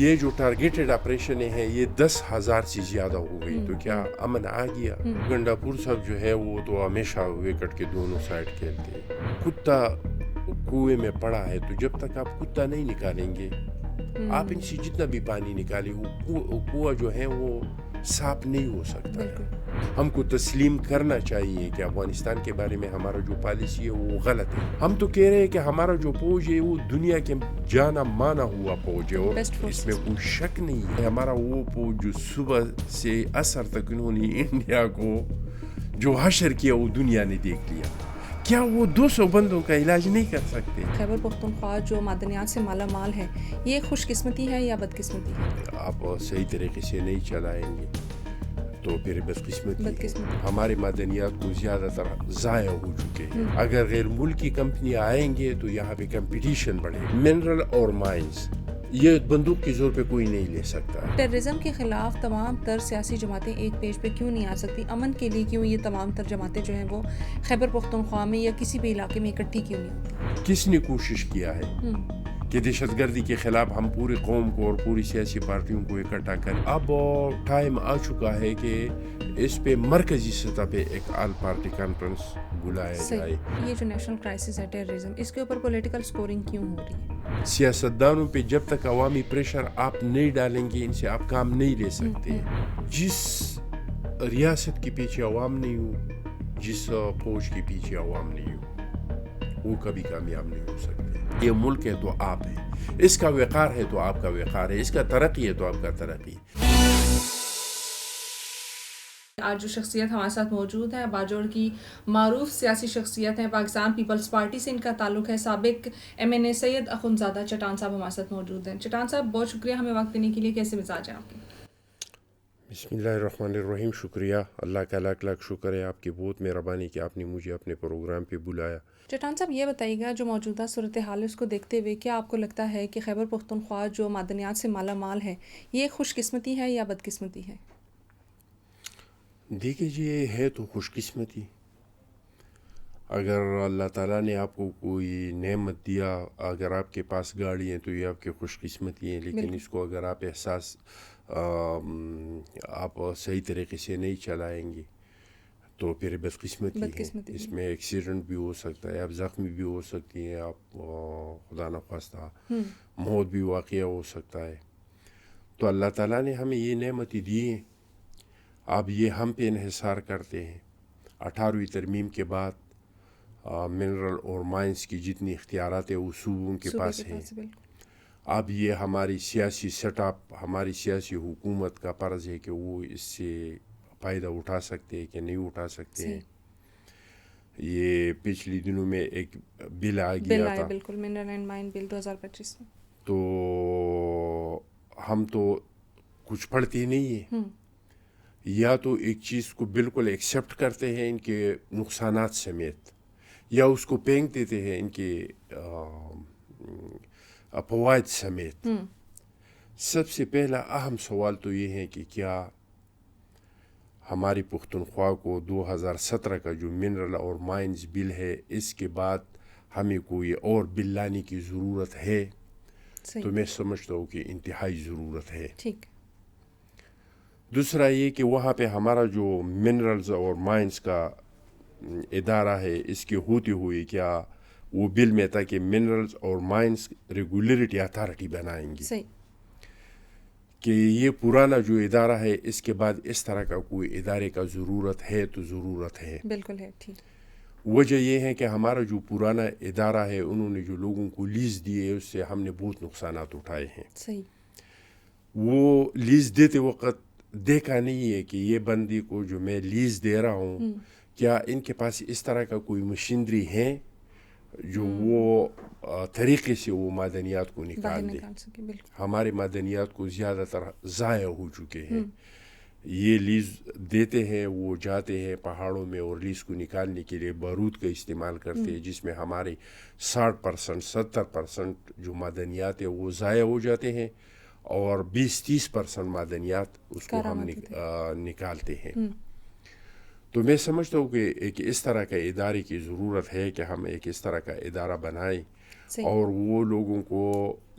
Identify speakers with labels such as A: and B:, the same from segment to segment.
A: یہ جو ٹارگیٹڈ آپریشنیں ہیں یہ 10,000 سے زیادہ ہو گئی تو کیا امن آ گیا؟ گنڈا پور صاحب جو ہے وہ تو ہمیشہ وکٹ کے دونوں سائڈ کھیلتے ہیں. کتا کنویں میں پڑا ہے تو جب تک آپ کتا نہیں نکالیں گے آپ ان سے جتنا بھی پانی نکالیں وہ کنواں جو ہے وہ صاف نہیں ہو سکتا ہے. ہم کو تسلیم کرنا چاہیے کہ افغانستان کے بارے میں ہمارا جو پالیسی ہے وہ غلط ہے. ہم تو کہہ رہے ہیں کہ ہمارا جو فوج ہے وہ دنیا کے جانا مانا ہوا فوج ہے اور اس میں کوئی شک نہیں ہے. ہمارا وہ فوج جو صبح سے عصر تک انہوں نے انڈیا کو جو حشر کیا وہ دنیا نے دیکھ لیا. کیا وہ 200 بندوں کا علاج نہیں کر سکتے؟
B: خیبر پختونخوا جو معدنیات سے مالا مال ہے یہ خوش قسمتی ہے یا بد قسمتی ہے؟
A: آپ صحیح طریقے سے نہیں چلائیں گے تو پھر بدقسمتی ہے. ہمارے معدنیات کو زیادہ تر ضائع ہو چکے ہیں. اگر غیر ملکی کمپنی آئیں گے تو یہاں پہ کمپٹیشن بڑھے. منرل اور مائنز یہ بندوق کے زور پہ کوئی نہیں لے سکتا.
B: ٹیررزم کے خلاف تمام تر سیاسی جماعتیں ایک پیج پہ کیوں نہیں آ سکتی؟ امن کے لیے کیوں یہ تمام تر جماعتیں جو ہیں وہ خیبر پختونخوا میں یا کسی بھی علاقے میں اکٹھی کیوں نہیں ہوتی؟
A: کس نے کوشش کیا ہے کہ دہشت گردی کے خلاف ہم پوری قوم کو اور پوری سیاسی پارٹیوں کو اکٹھا کریں؟ اب ٹائم آ چکا ہے کہ اس پہ مرکزی سطح پہ ایک آل پارٹی کانفرنس بلایا جائے.
B: یہ جو نیشنل کرائسس ہے ٹیررزم اس کے اوپر پولیٹیکل سکورنگ کیوں ہو رہی ہے؟
A: سیاستدانوں پہ جب تک عوامی پریشر آپ نہیں ڈالیں گے ان سے آپ کام نہیں لے سکتے. جس ریاست کے پیچھے عوام نہیں ہو جس فوج کے پیچھے عوام نہیں ہو وہ کبھی کامیاب نہیں ہو سکتے. یہ ملک ہے تو آپ ہے, اس کا وقار ہے تو آپ کا وقار ہے, اس کا ترقی ہے تو آپ کا ترقی.
B: آج جو شخصیت ہمارے ساتھ موجود ہے باجوڑ کی معروف سیاسی شخصیت ہیں, پاکستان پیپلز پارٹی سے ان کا تعلق ہے. سابق MNA سید اخندزادہ چٹان صاحب ہمارے ساتھ موجود ہیں. چٹان صاحب بہت شکریہ ہمیں وقت دینے کے لیے. کیسے مزاج ہیں آپ کے؟
A: بسم اللہ الرحمن الرحیم. شکریہ, اللہ کا لاکھ لاکھ شکر ہے آپ کی بہت مہربانی کہ آپ نے مجھے اپنے پروگرام پہ بلایا.
B: چٹان صاحب یہ بتائیے گا جو موجودہ صورتحال ہے اس کو دیکھتے ہوئے کیا آپ کو لگتا ہے کہ خیبر پختونخوا جو معدنیات سے مالا مال ہے یہ خوش قسمتی ہے یا بد قسمتی ہے؟
A: دیکھیے جی یہ ہے تو خوش قسمتی. اگر اللہ تعالیٰ نے آپ کو کوئی نعمت دیا, اگر آپ کے پاس گاڑی ہے تو یہ آپ کی خوش قسمتی ہے, لیکن اس کو اگر آپ آپ صحیح طریقے سے نہیں چلائیں گے تو پھر بدقسمتی ہے. اس میں ایکسیڈنٹ بھی ہو سکتا ہے, آپ زخمی بھی ہو سکتی ہیں, آپ خدا نخواستہ موت بھی واقع ہو سکتا ہے. تو اللہ تعالیٰ نے ہمیں یہ نعمتیں دی ہیں, اب یہ ہم پہ انحصار کرتے ہیں. 18ویں ترمیم کے بعد منرل اور مائنز کی جتنی اختیارات ہیں وہ صوبوں کے پاس ہیں. اب یہ ہماری سیاسی سیٹ اپ, ہماری سیاسی حکومت کا فرض ہے کہ وہ اس سے فائدہ اٹھا سکتے ہیں کہ نہیں اٹھا سکتے ہیں. یہ پچھلی دنوں میں ایک بل آ گیا تھا,
B: بالکل منرل اینڈ مائن بل 2025 میں.
A: تو ہم تو کچھ پڑھتے نہیں ہیں, یا تو ایک چیز کو بالکل ایکسیپٹ کرتے ہیں ان کے نقصانات سمیت, یا اس کو پھینک دیتے ہیں ان کے فوائد سمیت. سب سے پہلا اہم سوال تو یہ ہے کہ کیا ہماری پختونخوا کو 2017 کا جو منرل اور مائنز بل ہے اس کے بعد ہمیں کوئی اور بل لانے کی ضرورت ہے؟ تو میں سمجھتا ہوں کہ انتہائی ضرورت ہے. دوسرا یہ کہ وہاں پہ ہمارا جو منرلز اور مائنز کا ادارہ ہے اس کے ہوتے ہوئے کیا وہ بل میں تھا کہ منرلز اور مائنز ریگولیٹری اتھارٹی بنائیں گے, کہ یہ پرانا جو ادارہ ہے اس کے بعد اس طرح کا کوئی ادارے کا ضرورت ہے تو ضرورت ہے.
B: بالکل ہے. ٹھیک.
A: وجہ یہ ہے کہ ہمارا جو پرانا ادارہ ہے انہوں نے جو لوگوں کو لیز دیے اس سے ہم نے بہت نقصانات اٹھائے ہیں. وہ لیز دیتے وقت دیکھا نہیں ہے کہ یہ بندی کو جو میں لیز دے رہا ہوں کیا ان کے پاس اس طرح کا کوئی مشینری ہے جو وہ طریقے سے وہ معدنیات کو نکال دے. ہمارے معدنیات کو زیادہ تر ضائع ہو چکے ہیں. یہ لیز دیتے ہیں, وہ جاتے ہیں پہاڑوں میں اور لیز کو نکالنے کے لیے بارود کا استعمال کرتے ہیں, جس میں ہمارے 60% 70% جو معدنیات ہیں وہ ضائع ہو جاتے ہیں, اور 20-30% معدنیات اس کو ہم نکالتے ہیں. تو میں سمجھتا ہوں کہ ایک اس طرح کا ادارے کی ضرورت ہے کہ ہم ایک اس طرح کا ادارہ بنائیں, اور وہ لوگوں کو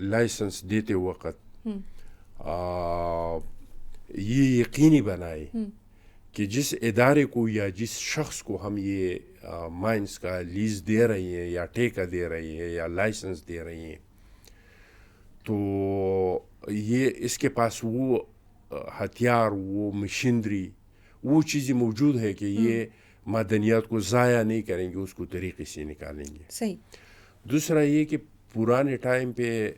A: لائسنس دیتے وقت یہ یقینی بنائے کہ جس ادارے کو یا جس شخص کو ہم یہ مائنس کا لیز دے رہے ہیں یا ٹھیکہ دے رہے ہیں یا لائسنس دے رہے ہیں تو یہ اس کے پاس وہ ہتھیار، وہ مشینری، وہ چیزیں موجود ہے کہ یہ معدنیات کو ضائع نہیں کریں گے، اس کو طریقے سے نکالیں گے.
B: صحیح.
A: دوسرا یہ کہ پرانے ٹائم پہ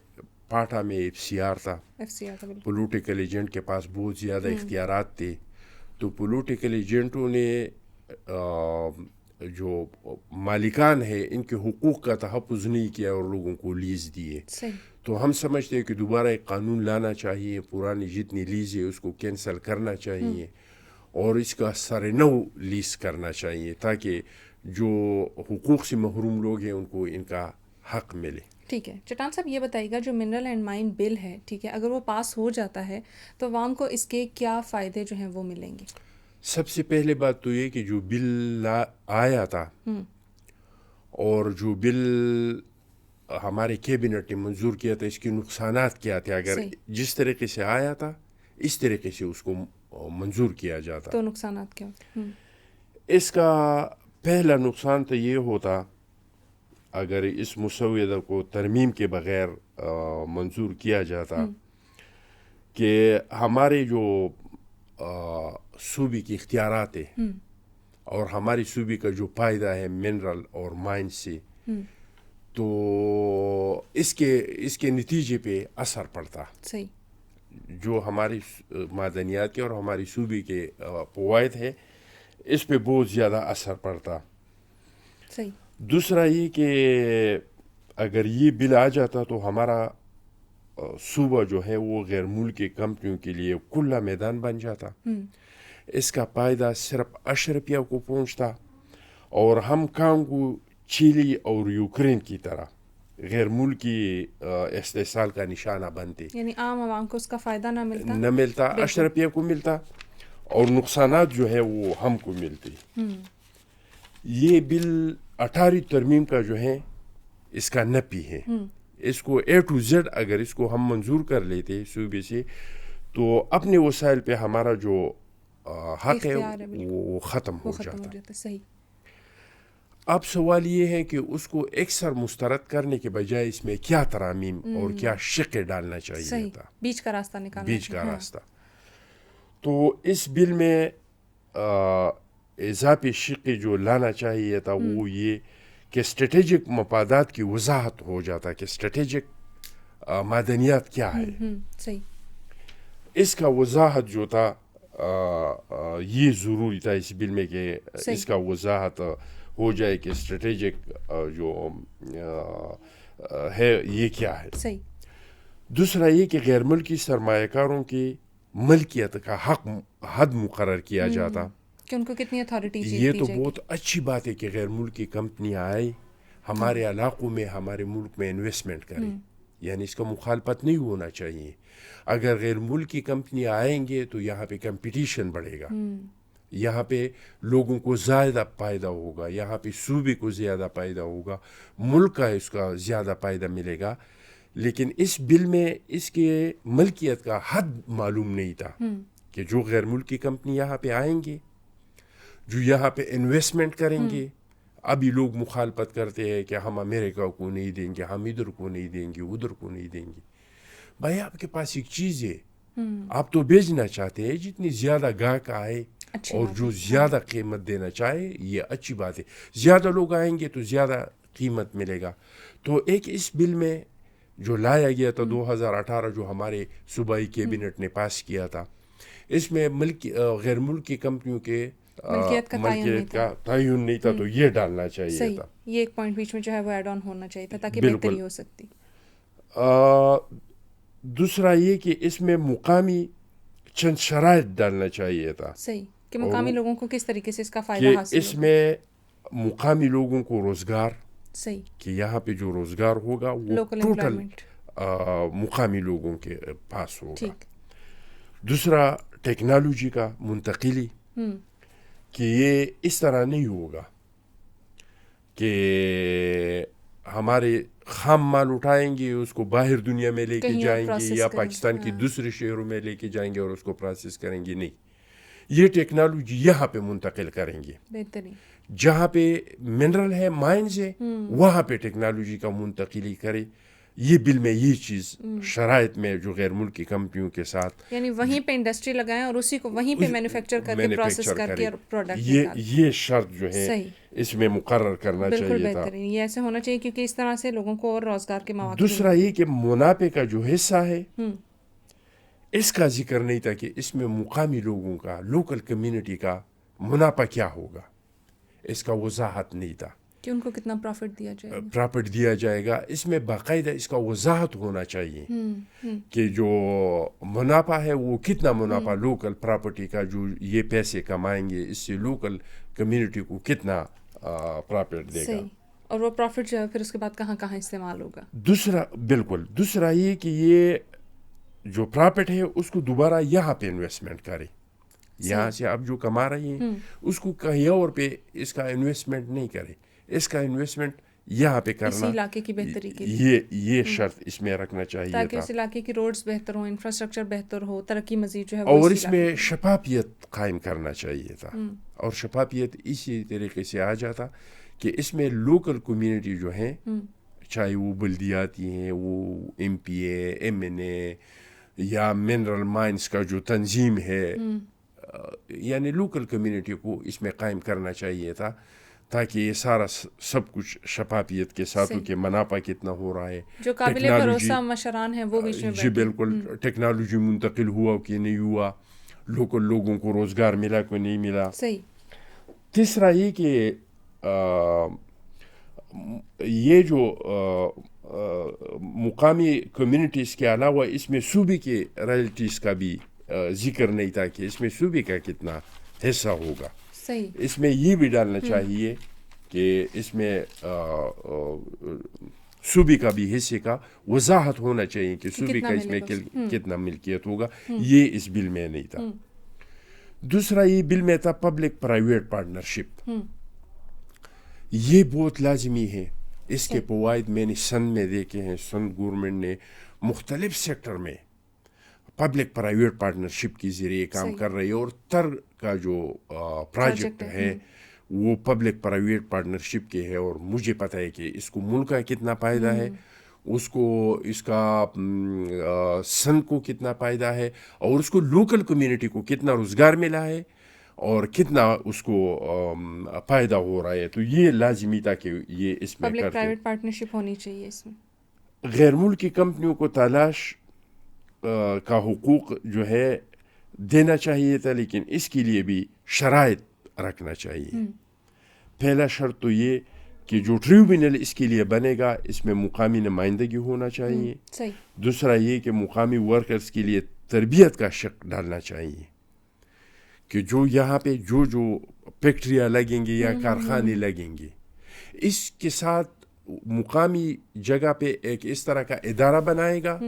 A: پاٹھا میں ایف سی آر تھا، پولیٹیکل ایجنٹ کے پاس بہت زیادہ اختیارات تھے، تو پولیٹیکل ایجنٹوں نے جو مالکان ہے ان کے حقوق کا تحفظ نہیں کیا اور لوگوں کو لیز دیے. تو ہم سمجھتے ہیں کہ دوبارہ ایک قانون لانا چاہیے، پرانی جتنی لیز ہے اس کو کینسل کرنا چاہیے اور اس کا سر نو لیز کرنا چاہیے تاکہ جو حقوق سے محروم لوگ ہیں ان کو ان کا حق ملے.
B: ٹھیک ہے چٹان صاحب، یہ بتائیے گا جو منرل اینڈ مائن بل ہے، ٹھیک ہے، اگر وہ پاس ہو جاتا ہے تو عوام کو اس کے کیا فائدے جو ہیں وہ ملیں گے؟
A: سب سے پہلے بات تو یہ کہ جو بل آیا تھا اور جو بل ہمارے کیبنٹ نے منظور کیا تھا، اس کے نقصانات کیا تھے؟ اگر جس طریقے سے آیا تھا اس طریقے سے اس کو منظور کیا جاتا
B: تو نقصانات کیا ہوتے؟
A: اس کا پہلا نقصان تو یہ ہوتا اگر اس مسودہ کو ترمیم کے بغیر منظور کیا جاتا کہ ہمارے جو صوبے کے اختیارات ہیں اور ہماری صوبے کا جو فائدہ ہے منرل اور مائن سے، تو اس کے نتیجے پہ اثر پڑتا.
B: صحیح.
A: جو ہماری معدنیات کے اور ہماری صوبے کے فوائد ہیں اس پہ بہت زیادہ اثر پڑتا.
B: صحیح.
A: دوسرا یہ کہ اگر یہ بل آ جاتا تو ہمارا صوبہ جو ہے وہ غیر ملکی کمپنیوں کے لیے کھلا میدان بن جاتا. اس کا فائدہ صرف اشرفیہ کو پہنچتا اور ہم کانگو، چیلی اور یوکرین کی طرح غیر ملکی استحصال کا نشانہ بنتے.
B: یعنی عام عوام کو اس کا فائدہ نہ
A: ملتا، اشرفیہ کو ملتا اور نقصانات جو ہے وہ ہم کو ملتے. یہ بل 18 ترمیم کا جو ہے اس کا نپی ہے. اس کو A to Z اگر اس کو ہم منظور کر لیتے صوبے سے تو اپنے وسائل پہ ہمارا جو حق ہے وہ ختم ہو جاتا.
B: صحیح.
A: اب سوال یہ ہے کہ اس کو اکثر مسترد کرنے کے بجائے اس میں کیا ترامیم اور کیا شقیں ڈالنا چاہیے تھا،
B: بیچ کا راستہ نکالنا،
A: بیچ کا راستہ. تو اس بل میں اضافی شقیں جو لانا چاہیے تھا وہ یہ کہ اسٹریٹجک مفادات کی وضاحت ہو جاتا کہ اسٹریٹجک معدنیات کیا ہے.
B: صحیح. اس
A: کا وضاحت جو تھا یہ ضروری تھا اس بل میں کہ اس کا وضاحت ہو جائے کہ اسٹریٹجک جو ہے یہ کیا ہے.
B: صحیح.
A: دوسرا یہ کہ غیر ملکی سرمایہ کاروں کی ملکیت کا حد مقرر کیا جاتا
B: کہ ان کو کتنی اتھارٹیز.
A: یہ تو بہت اچھی بات ہے کہ غیر ملکی کمپنیاں آئے ہمارے علاقوں میں، ہمارے ملک میں انویسٹمنٹ کریں، یعنی اس کا مخالفت نہیں ہونا چاہیے. اگر غیر ملکی کمپنیاں آئیں گے تو یہاں پہ کمپٹیشن بڑھے گا، یہاں پہ لوگوں کو زیادہ فائدہ ہوگا، یہاں پہ صوبے کو زیادہ فائدہ ہوگا، ملک کا اس کا زیادہ فائدہ ملے گا. لیکن اس بل میں اس کے ملکیت کا حد معلوم نہیں تھا کہ جو غیر ملکی کمپنی یہاں پہ آئیں گے، جو یہاں پہ انویسٹمنٹ کریں گے. ابھی لوگ مخالفت کرتے ہیں کہ ہم امریکہ کو نہیں دیں گے، ہم ادھر کو نہیں دیں گے، ادھر کو نہیں دیں گے. بھائی آپ کے پاس ایک چیز ہے، آپ تو بیچنا چاہتے ہیں، جتنی زیادہ گاہک آئے اور جو زیادہ قیمت دینا چاہے یہ اچھی بات ہے. زیادہ لوگ آئیں گے تو زیادہ قیمت ملے گا. تو ایک اس بل میں جو لایا گیا تھا 2018 جو ہمارے صوبائی کیبنٹ نے پاس کیا تھا، اس میں غیر ملکی کمپنیوں کے ملکیت کا تعین نہیں تھا، تو یہ ڈالنا چاہیے تھا.
B: یہ ایک پوائنٹ بیچ میں جو ہے وہ ایڈ آن ہونا چاہیے تھا تاکہ بہتری ہو سکتی.
A: دوسرا یہ کہ اس میں مقامی چند شرائط ڈالنا چاہیے تھا.
B: صحیح. کہ مقامی لوگوں کو کس طریقے سے اس کا فائدہ حاصل
A: اس میں مقامی لوگوں کو روزگار،
B: صحیح، کہ
A: یہاں پہ جو روزگار ہوگا وہ ٹوٹل مقامی لوگوں کے پاس ہوگا. دوسرا ٹیکنالوجی کا منتقلی، کہ یہ اس طرح نہیں ہوگا کہ ہمارے خام مال اٹھائیں گے, اس کو باہر دنیا میں لے کے جائیں گے یا پاکستان کی دوسرے شہروں میں لے کے جائیں گے اور اس کو پروسیس کریں گے. نہیں, یہ ٹیکنالوجی یہاں پہ منتقل کریں گے.
B: بہترین.
A: جہاں پہ منرل ہے, مائنز ہے, وہاں پہ ٹیکنالوجی کا منتقلی کرے. یہ بل میں یہ چیز شرائط میں جو غیر ملکی کمپنیوں کے ساتھ,
B: یعنی وہیں پہ انڈسٹری لگائیں اور اسی کو وہیں پہ مینوفیکچر کر کے پروسیس کر کے پروڈکٹ
A: یہ شرط جو ہے اس میں مقرر کرنا چاہیے تھا.
B: بالکل بہترین, یہ ایسے ہونا چاہیے کیونکہ اس طرح سے لوگوں کو اور روزگار کے مواقع.
A: دوسرا یہ کہ منافع کا جو حصہ ہے اس کا ذکر نہیں تھا کہ اس میں مقامی لوگوں کا, لوکل کمیونٹی کا منافع کیا ہوگا, اس کا وضاحت نہیں تھا
B: کہ ان کو کتنا پروفٹ
A: دیا جائے گا. اس میں باقاعدہ اس کا وضاحت ہونا چاہیے کہ جو منافع ہے وہ کتنا منافع لوکل پراپرٹی کا جو یہ پیسے کمائیں گے اس سے لوکل کمیونٹی کو کتنا پروفٹ دے گا,
B: اور وہ پروفٹ جو ہے پھر اس کے بعد کہاں کہاں استعمال ہوگا.
A: دوسرا یہ کہ یہ جو پراپرٹ ہے اس کو دوبارہ یہاں پہ انویسٹمنٹ کرے. یہاں سے اب جو کما رہی ہیں اس کو کہیں اور پہ اس کا انویسٹمنٹ نہیں کرے, اس کا انویسٹمنٹ یہاں پہ کرنا,
B: اسی علاقے کی بہتری کے لیے
A: یہ شرط اس میں رکھنا چاہیے تھا
B: تاکہ اس علاقے کی روڈز بہتر ہوں, انفراسٹرکچر بہتر ہو, ترقی مزید جو ہے
A: اور اس میں شفافیت قائم کرنا چاہیے تھا. اور شفافیت اسی طریقے سے آ جاتا کہ اس میں لوکل کمیونٹی جو ہیں, چاہے وہ بلدیاتی ہیں, وہ ایم پی اے, ایم این اے یا منرل مائنز کا جو تنظیم ہے, یعنی لوکل کمیونٹی کو اس میں قائم کرنا چاہیے تھا تاکہ یہ سارا سب کچھ شفافیت کے ساتھ ہو کہ منافع کتنا ہو رہا ہے,
B: جو قابل بھروسہ مشران ہیں وہ بیچ میں
A: جی بالکل, ٹیکنالوجی منتقل ہوا کہ نہیں ہوا, لوکل لوگوں کو روزگار ملا کہ نہیں ملا.
B: صحیح.
A: تیسرا یہ کہ یہ جو مقامی کمیونٹیز کے علاوہ اس میں صوبے کے رائلٹیز کا بھی ذکر نہیں تھا کہ اس میں صوبے کا کتنا حصہ ہوگا.
B: صحیح.
A: اس میں یہ بھی ڈالنا چاہیے کہ اس میں صوبے کا بھی حصے کا وضاحت ہونا چاہیے کہ صوبے کا اس میں کتنا ملکیت ہوگا. یہ اس بل میں نہیں تھا. دوسرا یہ بل میں تھا پبلک پرائیویٹ پارٹنرشپ. یہ بہت لازمی ہے. اس کے فوائد میں نے سندھ میں دیکھے ہیں. سندھ گورنمنٹ نے مختلف سیکٹر میں پبلک پرائیویٹ پارٹنرشپ کے ذریعے کام کر رہی ہے, اور تر کا جو پروجیکٹ ہے وہ پبلک پرائیویٹ پارٹنرشپ کے ہے. اور مجھے پتہ ہے کہ اس کو ملک کا کتنا فائدہ ہے, اس کو اس کا سندھ کو کتنا فائدہ ہے, اور اس کو لوکل کمیونٹی کو کتنا روزگار ملا ہے اور کتنا اس کو فائدہ ہو رہا ہے. تو یہ لازمی تھا کہ یہ اس میں
B: پبلک پرائیویٹ پارٹنرشپ ہونی چاہیے. اس میں
A: غیر ملکی کمپنیوں کو تلاش کا حقوق جو ہے دینا چاہیے تھا, لیکن اس کے لیے بھی شرائط رکھنا چاہیے. پہلا شرط تو یہ کہ جو ٹریبیونل اس کے لیے بنے گا اس میں مقامی نمائندگی ہونا چاہیے. دوسرا یہ کہ مقامی ورکرز کے لیے تربیت کا شق ڈالنا چاہیے کہ جو یہاں پہ جو فیکٹریاں لگیں گے یا کارخانے لگیں گے, اس کے ساتھ مقامی جگہ پہ ایک اس طرح کا ادارہ بنائے گا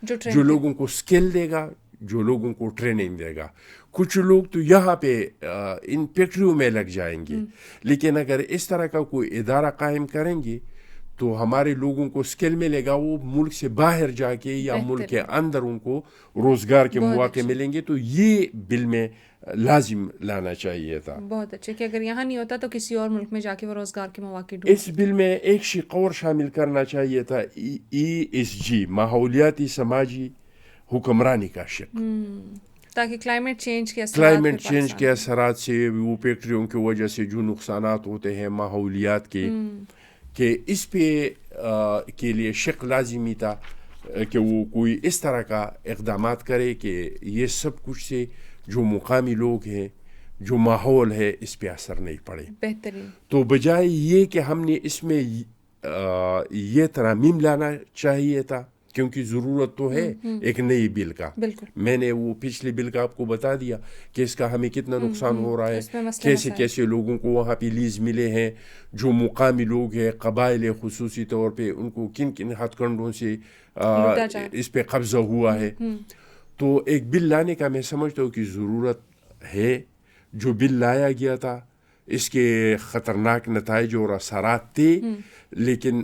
A: جو لوگوں کو سکل دے گا, جو loگوں کو ٹریننگ دے گا. کچھ لوگ تو یہاں پہ ان فیکٹریوں میں لگ جائیں گے, لیکن اگر اس طرح کا کوئی ادارہ قائم کریں گے تو ہمارے لوگوں کو سکل ملے گا, وہ ملک سے باہر جا کے یا ملک کے اندر ان کو روزگار کے مواقع ملیں گے. تو یہ بل میں لازم لانا چاہیے تھا.
B: بہت اچھے کہ اگر یہاں نہیں ہوتا تو کسی اور ملک میں جا کے وہ روزگار کے مواقع
A: اس بل میں ایک شق اور شامل کرنا چاہیے تھا, ESG ماحولیاتی سماجی حکمرانی کا شق,
B: تاکہ کلائمیٹ چینج
A: کے اثرات سے وہ فیکٹریوں کی وجہ سے جو نقصانات ہوتے ہیں ماحولیات کے, کہ اس پہ کے لیے شق لازمی تھا کہ وہ کوئی اس طرح کا اقدامات کرے کہ یہ سب کچھ سے جو مقامی لوگ ہیں, جو ماحول ہے, اس پہ اثر نہیں پڑے.
B: بہترین.
A: تو بجائے یہ کہ ہم نے اس میں یہ ترامیم لانا چاہیے تھا, کیونکہ ضرورت تو ہے ایک نئی بل کا. میں نے وہ پچھلے بل کا آپ کو بتا دیا کہ اس کا ہمیں کتنا نقصان ہو رہا ہے, کیسے لوگوں کو وہاں پہ لیز ملے ہیں, جو مقامی لوگ ہیں قبائل خصوصی طور پہ ان کو کن کن ہتھ کنڈوں سے اس پہ قبضہ ہوا ہے. تو ایک بل لانے کا میں سمجھتا ہوں کہ ضرورت ہے. جو بل لایا گیا تھا اس کے خطرناک نتائج اور اثرات تھے, لیکن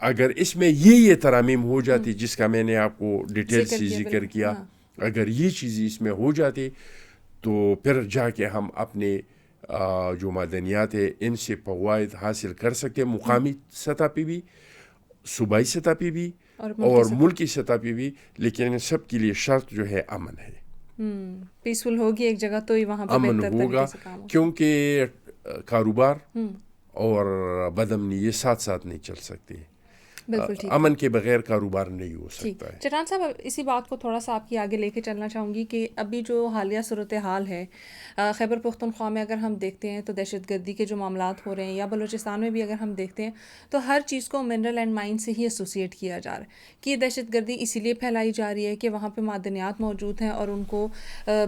A: اگر اس میں یہ ترامیم ہو جاتی جس کا میں نے آپ کو ڈیٹیل سے ذکر کیا، اگر یہ چیزیں اس میں ہو جاتی تو پھر جا کے ہم اپنے جو معدنیات ہے ان سے فوائد حاصل کر سکتے، مقامی سطح پہ بھی، صوبائی سطح پہ بھی اور ملکی سطح پہ بھی. لیکن سب کے لیے شرط جو ہے امن ہے.
B: پیسفل ہوگی ایک جگہ تو ہی وہاں پہ
A: امن ہوگا، کیونکہ کاروبار اور بدامنی یہ ساتھ ساتھ نہیں چل سکتے. امن کے بغیر کاروبار نہیں ہو سکتا ہے.
B: چٹان صاحب اسی بات کو تھوڑا سا آپ کی آگے لے کے چلنا چاہوں گی کہ ابھی جو حالیہ صورتحال ہے خیبر پختونخوا میں اگر ہم دیکھتے ہیں تو دہشت گردی کے جو معاملات ہو رہے ہیں، یا بلوچستان میں بھی اگر ہم دیکھتے ہیں تو ہر چیز کو منرل اینڈ مائن سے ہی ایسوسیٹ کیا جا رہا ہے کہ یہ دہشت گردی اسی لیے پھیلائی جا رہی ہے کہ وہاں پہ معدنیات موجود ہیں اور ان کو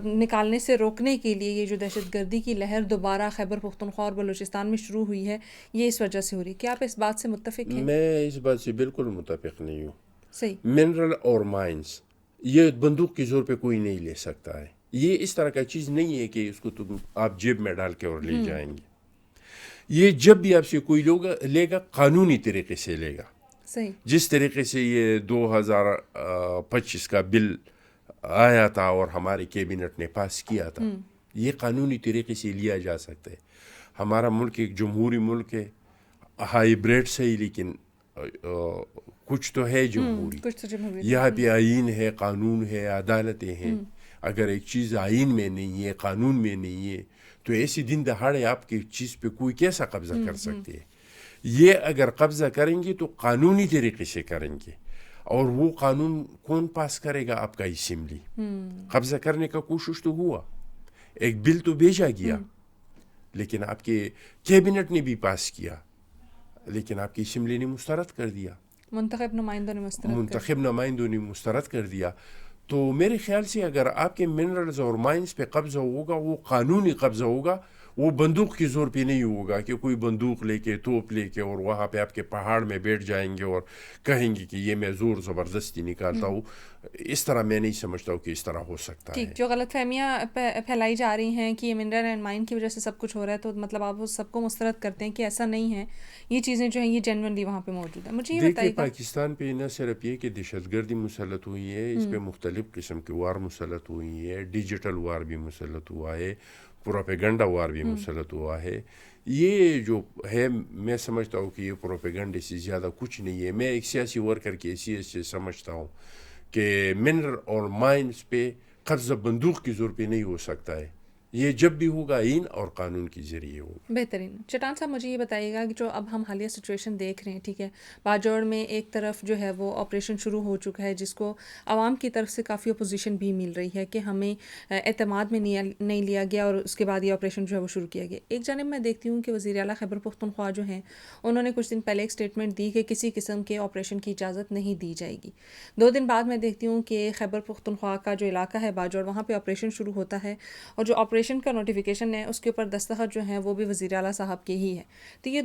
B: نکالنے سے روکنے کے لیے یہ جو دہشت گردی کی لہر دوبارہ خیبر پختونخوا اور بلوچستان میں شروع ہوئی ہے یہ اس وجہ سے ہو رہی ہے. کیا آپ اس بات سے متفق ہیں؟
A: میں اس بات سے بالکل متفق نہیں ہوں.
B: صحیح.
A: منرل اور مائنس یہ بندوق کے زور پہ کوئی نہیں لے سکتا ہے. یہ اس طرح کا چیز نہیں ہے کہ اس کو تم آپ جیب میں ڈال کے اور لے جائیں گے. یہ جب بھی آپ سے کوئی لے گا قانونی طریقے سے لے گا.
B: صحیح.
A: جس طریقے سے یہ 2025 کا بل آیا تھا اور ہمارے کیبنٹ نے پاس کیا تھا، یہ قانونی طریقے سے لیا جا سکتا ہے. ہمارا ملک ایک جمہوری ملک ہے، ہائیبریڈ صحیح لیکن کچھ تو ہے جمہوری. یہاں پہ آئین ہے، قانون ہے، عدالتیں ہیں. اگر ایک چیز آئین میں نہیں ہے، قانون میں نہیں ہے، تو ایسی دن دہاڑے آپ کی چیز پہ کوئی کیسا قبضہ کر سکتے ہیں؟ یہ اگر قبضہ کریں گے تو قانونی طریقے سے کریں گے. اور وہ قانون کون پاس کرے گا؟ آپ کا اسمبلی. قبضہ کرنے کا کوشش تو ہوا، ایک بل تو بھیجا گیا، لیکن آپ کے کیبنٹ نے بھی پاس کیا، لیکن آپ کی اسمبلی نے مسترد کر دیا، منتخب نمائندوں نے مسترد کر دیا. تو میرے خیال سے اگر آپ کے منرلز اور مائنز پہ قبضہ ہوگا وہ قانونی قبضہ ہوگا، وہ بندوق کے زور پہ نہیں ہوگا کہ کوئی بندوق لے کے توپ لے کے اور وہاں پہ آپ کے پہاڑ میں بیٹھ جائیں گے اور کہیں گے کہ یہ میں زور زبردستی نکالتا ہوں. اس طرح میں نہیں سمجھتا ہوں کہ اس طرح ہو سکتا ہے.
B: جو غلط فہمیاں پھیلائی جا رہی ہیں کہ یہ منرل اینڈ مائن کی وجہ سے سب کچھ ہو رہا ہے، تو مطلب آپ سب کو مسترد کرتے ہیں کہ ایسا نہیں ہے، یہ چیزیں جو ہیں یہ جینوئنلی وہاں پہ موجود ہیں. مجھے یہ بتائیے،
A: پاکستان پہ نہ صرف یہ کہ دہشت گردی مسلط ہوئی ہے، اس پہ مختلف قسم کی وار مسلط ہوئی ہے. ڈیجیٹل وار بھی مسلط ہوا ہے، پروپیگنڈا وار بھی مسلط ہوا ہے. یہ جو ہے میں سمجھتا ہوں کہ یہ پروپیگنڈے سے زیادہ کچھ نہیں ہے. میں ایک سیاسی ورکر کی حیثیت سے سمجھتا ہوں کہ منرل اور مائنز پہ قبضہ بندوق کے زور پہ نہیں ہو سکتا ہے. یہ جب بھی ہوگا آئین اور قانون کے ذریعے ہوگا.
B: بہترین. چٹان صاحب مجھے یہ بتائیے گا کہ جو اب ہم حالیہ سچویشن دیکھ رہے ہیں، ٹھیک ہے، باجوڑ میں ایک طرف جو ہے وہ آپریشن شروع ہو چکا ہے جس کو عوام کی طرف سے کافی اپوزیشن بھی مل رہی ہے کہ ہمیں اعتماد میں نہیں لیا گیا اور اس کے بعد یہ آپریشن جو ہے وہ شروع کیا گیا. ایک جانب میں دیکھتی ہوں کہ وزیر اعلیٰ خیبر پختونخوا جو ہیں انہوں نے کچھ دن پہلے ایک اسٹیٹمنٹ دی کہ کسی قسم کے آپریشن کی اجازت نہیں دی جائے گی. 2 دن بعد میں دیکھتی ہوں کہ خیبر پختونخوا کا جو علاقہ ہے باجوڑ، وہاں پہ آپریشن شروع ہوتا ہے اور جو آپریشن کا نوٹیفیکیشن ہے اس کے اوپر دستخط جو ہیں وہ بھی وزیر اعلیٰ صاحب کے ہی ہے. تو یہ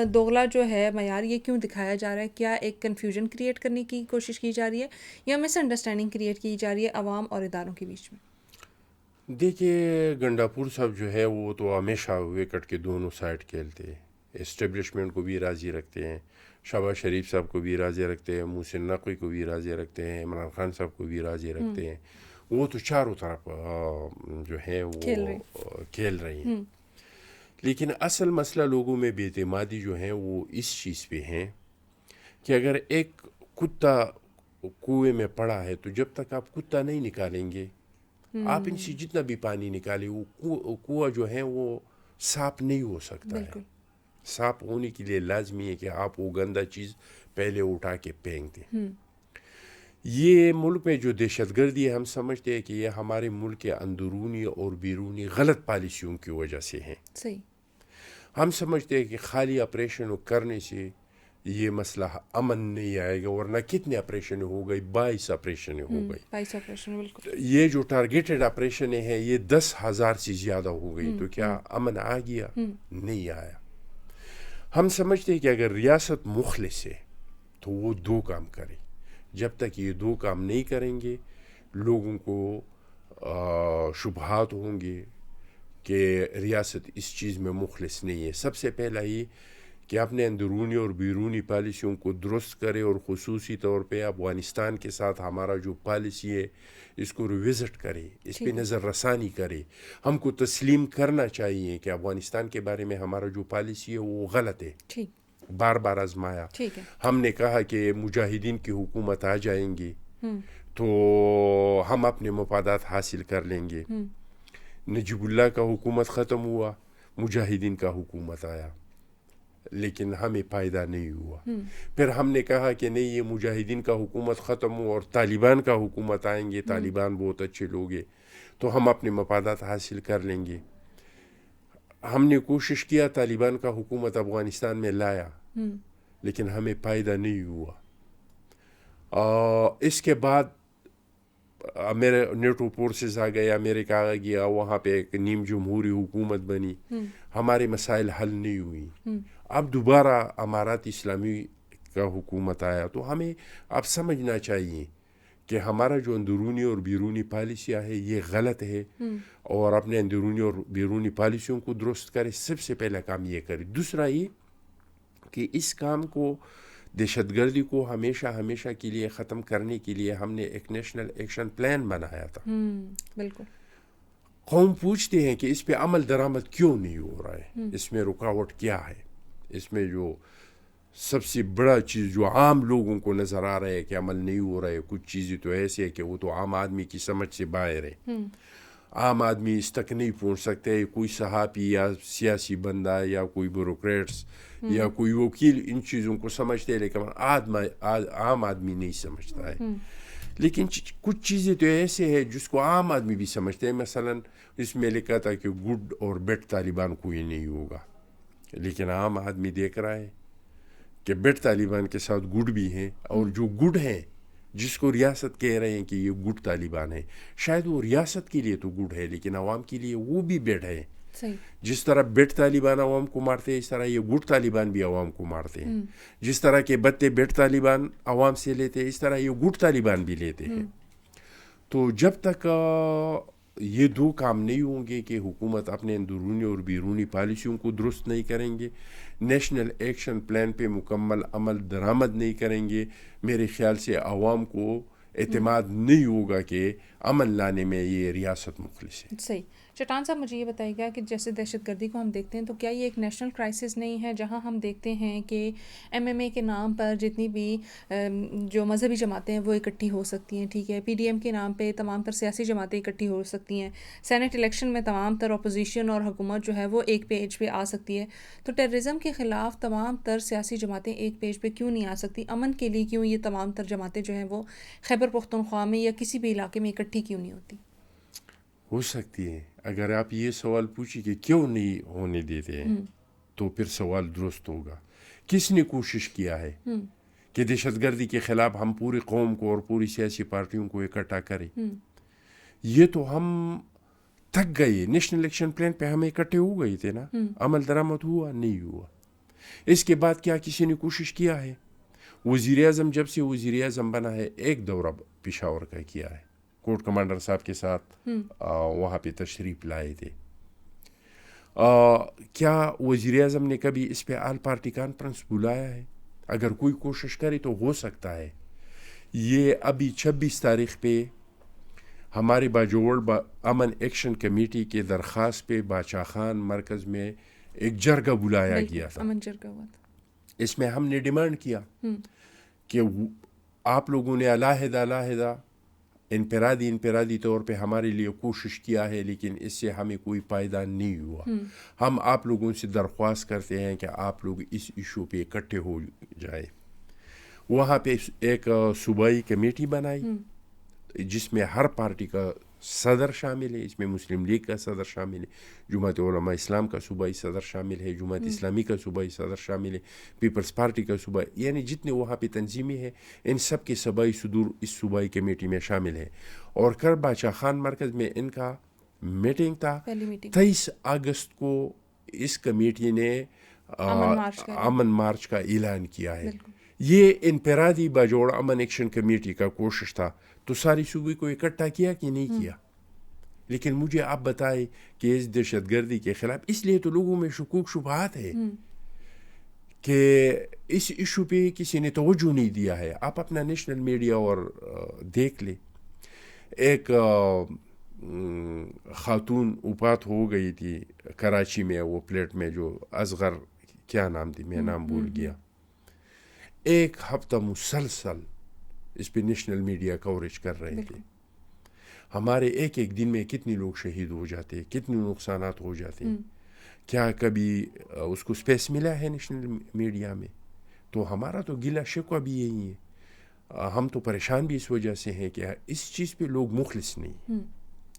B: دوغلا جو ہے معیار یہ کیوں دکھایا جا رہا ہے؟ کیا ایک کنفیوژن کریٹ کرنے کی کوشش کی جا رہی ہے یا مس انڈرسٹینڈنگ کریٹ کی جا رہی ہے عوام اور اداروں کے بیچ میں؟
A: دیکھیے، گنڈاپور صاحب جو ہے وہ تو ہمیشہ وکٹ کے دونوں سائڈ کھیلتے ہیں. اسٹیبلشمنٹ کو بھی راضی رکھتے ہیں، شہباز شریف صاحب کو بھی راضی رکھتے ہیں، محسن نقوی کو بھی راضی رکھتے ہیں، عمران خان صاحب کو بھی راضی رکھتے ہیں. وہ تو چاروں طرف جو ہے وہ کھیل رہی ہیں. لیکن اصل مسئلہ لوگوں میں بے اعتمادی جو ہے وہ اس چیز پہ ہیں کہ اگر ایک کتا کنویں میں پڑا ہے تو جب تک آپ کتا نہیں نکالیں گے، آپ ان سے جتنا بھی پانی نکالیں، وہ کنواں جو ہے وہ صاف نہیں ہو سکتا ہے. صاف ہونے کے لیے لازمی ہے کہ آپ وہ گندہ چیز پہلے اٹھا کے پھینک دیں. یہ ملک میں جو دہشت گردی ہے ہم سمجھتے ہیں کہ یہ ہمارے ملک کے اندرونی اور بیرونی غلط پالیسیوں کی وجہ سے ہیں.
B: صحیح.
A: ہم سمجھتے ہیں کہ خالی آپریشن کرنے سے یہ مسئلہ امن نہیں آئے گا، ورنہ کتنے آپریشن ہو گئی؟ 22 آپریشن ہو گئی.
B: 22 آپریشن، بالکل.
A: یہ جو ٹارگیٹڈ آپریشن ہے یہ 10,000 سے زیادہ ہو گئی. تو کیا امن آ گیا؟ نہیں آیا. ہم سمجھتے ہیں کہ اگر ریاست مخلص ہے تو وہ 2 کام کرے. جب تک یہ 2 کام نہیں کریں گے لوگوں کو شبہات ہوں گے کہ ریاست اس چیز میں مخلص نہیں ہے. سب سے پہلا یہ کہ اپنے اندرونی اور بیرونی پالیسیوں کو درست کرے اور خصوصی طور پہ افغانستان کے ساتھ ہمارا جو پالیسی ہے اس کو ریوزٹ کرے, اس پہ نظر رسانی کرے. ہم کو تسلیم کرنا چاہیے کہ افغانستان کے بارے میں ہمارا جو پالیسی ہے وہ غلط ہے, بار بار آزمایا. ہم نے کہا کہ مجاہدین کی حکومت آ جائیں گی تو ہم اپنے مفادات حاصل کر لیں گے. نجیب اللہ کا حکومت ختم ہوا, مجاہدین کا حکومت آیا, لیکن ہمیں فائدہ نہیں ہوا. پھر ہم نے کہا کہ نہیں, یہ مجاہدین کا حکومت ختم ہوا اور طالبان کا حکومت آئیں گے, طالبان بہت اچھے لوگ ہیں تو ہم اپنے مفادات حاصل کر لیں گے. ہم نے کوشش کیا طالبان کا حکومت افغانستان میں لایا, لیکن ہمیں فائدہ نہیں ہوا. اس کے بعد میرے نیٹو فورسز آ گئے, امریکہ آ گیا, وہاں پہ ایک نیم جمہوری حکومت بنی, ہمارے مسائل حل نہیں ہوئی. اب دوبارہ امارات اسلامی کا حکومت آیا تو ہمیں اب سمجھنا چاہیے کہ ہمارا جو اندرونی اور بیرونی پالیسیاں ہے یہ غلط ہے, اور اپنے اندرونی اور بیرونی پالیسیوں کو درست کرے. سب سے پہلا کام یہ کرے. دوسرا یہ کہ اس کام کو, دہشت گردی کو ہمیشہ کے لیے ختم کرنے کے لیے ہم نے ایک نیشنل ایکشن پلان بنایا تھا.
B: بالکل.
A: قوم پوچھتے ہیں کہ اس پہ عمل درآمد کیوں نہیں ہو رہا ہے, اس میں رکاوٹ کیا ہے. اس میں جو سب سے بڑا چیز جو عام لوگوں کو نظر آ رہا ہے کہ عمل نہیں ہو رہا ہے, کچھ چیزیں تو ایسی ہے کہ وہ تو عام آدمی کی سمجھ سے باہر ہے. عام آدمی اس تک نہیں پہنچ سکتے. کوئی صحافی یا سیاسی بندہ یا کوئی بیوروکریٹس یا کوئی وکیل ان چیزوں کو سمجھتے ہیں, لیکن عام آدمی نہیں سمجھتا ہے. لیکن کچھ چیزیں تو ایسے ہیں جس کو عام آدمی بھی سمجھتے ہیں. مثلا اس میں لکھا تھا کہ گڈ اور بیڈ طالبان کوئی نہیں ہوگا, لیکن عام آدمی دیکھ رہا ہے کہ بیڈ طالبان کے ساتھ گڈ بھی ہیں, اور جو گڈ ہیں جس کو ریاست کہہ رہے ہیں کہ یہ گڈ طالبان ہے, شاید وہ ریاست کے لیے تو گڈ ہے لیکن عوام کے لیے وہ بھی بیڈ ہے. جس طرح بیڈ طالبان عوام کو مارتے ہیں, اس طرح یہ گڈ طالبان بھی عوام کو مارتے ہیں. جس طرح کے بتے بیڈ طالبان عوام سے لیتے ہیں, اس طرح یہ گڈ طالبان بھی لیتے ہیں. تو جب تک یہ دو کام نہیں ہوں گے کہ حکومت اپنے اندرونی اور بیرونی پالیسیوں کو درست نہیں کریں گے, نیشنل ایکشن پلان پہ مکمل عمل درآمد نہیں کریں گے, میرے خیال سے عوام کو اعتماد نہیں ہوگا کہ امن لانے میں یہ ریاست مخلص ہے.
B: صحیح. چٹان صاحب مجھے یہ بتائیے گا کہ جیسے دہشت گردی کو ہم دیکھتے ہیں تو کیا یہ ایک نیشنل کرائسس نہیں ہے, جہاں ہم دیکھتے ہیں کہ ایم ایم اے کے نام پر جتنی بھی جو مذہبی جماعتیں ہیں وہ اکٹھی ہو سکتی ہیں, ٹھیک ہے, پی ڈی ایم کے نام پہ تمام تر سیاسی جماعتیں اکٹھی ہو سکتی ہیں, سینٹ الیکشن میں تمام تر اپوزیشن اور حکومت جو ہے وہ ایک پیج پہ آ سکتی ہے. تو ٹیررزم کے خلاف تمام تر سیاسی جماعتیں ایک پیج پہ کیوں نہیں آ سکتی؟ امن کے لیے کیوں یہ تمام تر جماعتیں جو ہیں وہ خیبر پختونخوا میں یا کسی بھی علاقے میں اکٹھی کیوں نہیں ہوتی؟
A: ہو سکتی ہے. اگر آپ یہ سوال پوچھیں کہ کیوں نہیں ہونے دیتے ہیں تو پھر سوال درست ہوگا. کس نے کوشش کیا ہے کہ دہشت گردی کے خلاف ہم پوری قوم کو اور پوری سیاسی پارٹیوں کو اکٹھا کریں؟ یہ تو ہم تھک گئے. نیشنل ایکشن پلان پہ ہم اکٹھے ہو گئے تھے نا, عمل درآمد ہوا نہیں ہوا. اس کے بعد کیا کسی نے کوشش کیا ہے؟ وزیر اعظم جب سے وزیر اعظم بنا ہے ایک دورہ پشاور کا کیا ہے, کورٹ کمانڈر صاحب کے ساتھ وہاں پہ تشریف لائے تھے. کیا وزیر اعظم نے کبھی اس پہ آل پارٹی کانفرنس بلایا ہے؟ اگر کوئی کوشش کرے تو ہو سکتا ہے. یہ ابھی 26 تاریخ پہ ہمارے باجوڑ امن ایکشن کمیٹی کے درخواست پہ باچا خان مرکز میں ایک جرگہ بلایا گیا تھا. اس میں ہم نے ڈیمانڈ کیا کہ آپ لوگوں نے علیحدہ انفرادی طور پہ ہمارے لیے کوشش کیا ہے, لیکن اس سے ہمیں کوئی فائدہ نہیں ہوا. ہم آپ لوگوں سے درخواست کرتے ہیں کہ آپ لوگ اس ایشو پہ اکٹھے ہو جائے. وہاں پہ ایک صوبائی کمیٹی بنائی جس میں ہر پارٹی کا صدر شامل ہے. اس میں مسلم لیگ کا صدر شامل ہے, جماعت علماء اسلام کا صوبائی صدر شامل ہے, جماعت اسلامی کا صوبائی صدر شامل ہے, پیپلز پارٹی کا صوبائی, یعنی جتنے وہاں پہ تنظیمیں ہیں ان سب کے صوبائی صدور اس صوبائی کمیٹی میں شامل ہے. اور کر باچا خان مرکز میں ان کا میٹنگ تھا. 23 اگست کو اس کمیٹی نے امن مارچ کا اعلان کیا ہے. یہ انفرادی باجوڑ امن ایکشن کمیٹی کا کوشش تھا. تو ساری صوبے کو اکٹھا کیا کہ نہیں کیا؟ لیکن مجھے آپ بتائیں کہ اس دہشت گردی کے خلاف, اس لیے تو لوگوں میں شکوک شبہات ہے کہ اس ایشو پہ کسی نے توجہ نہیں دیا ہے. آپ اپنا نیشنل میڈیا اور دیکھ لیں, ایک خاتون وفات ہو گئی تھی کراچی میں, وہ پلیٹ میں جو اصغر کیا نام تھی, میں نام بھول گیا. ایک ہفتہ مسلسل اس پہ نیشنل میڈیا کوریج کر رہے تھے. ہمارے ایک ایک دن میں کتنے لوگ شہید ہو جاتے, کتنے نقصانات ہو جاتے. کیا کبھی اس کو اسپیس ملا ہے نیشنل میڈیا میں؟ تو ہمارا تو گلہ شکوہ بھی یہی ہے. ہم تو پریشان بھی اس وجہ سے ہیں کہ اس چیز پہ لوگ مخلص نہیں.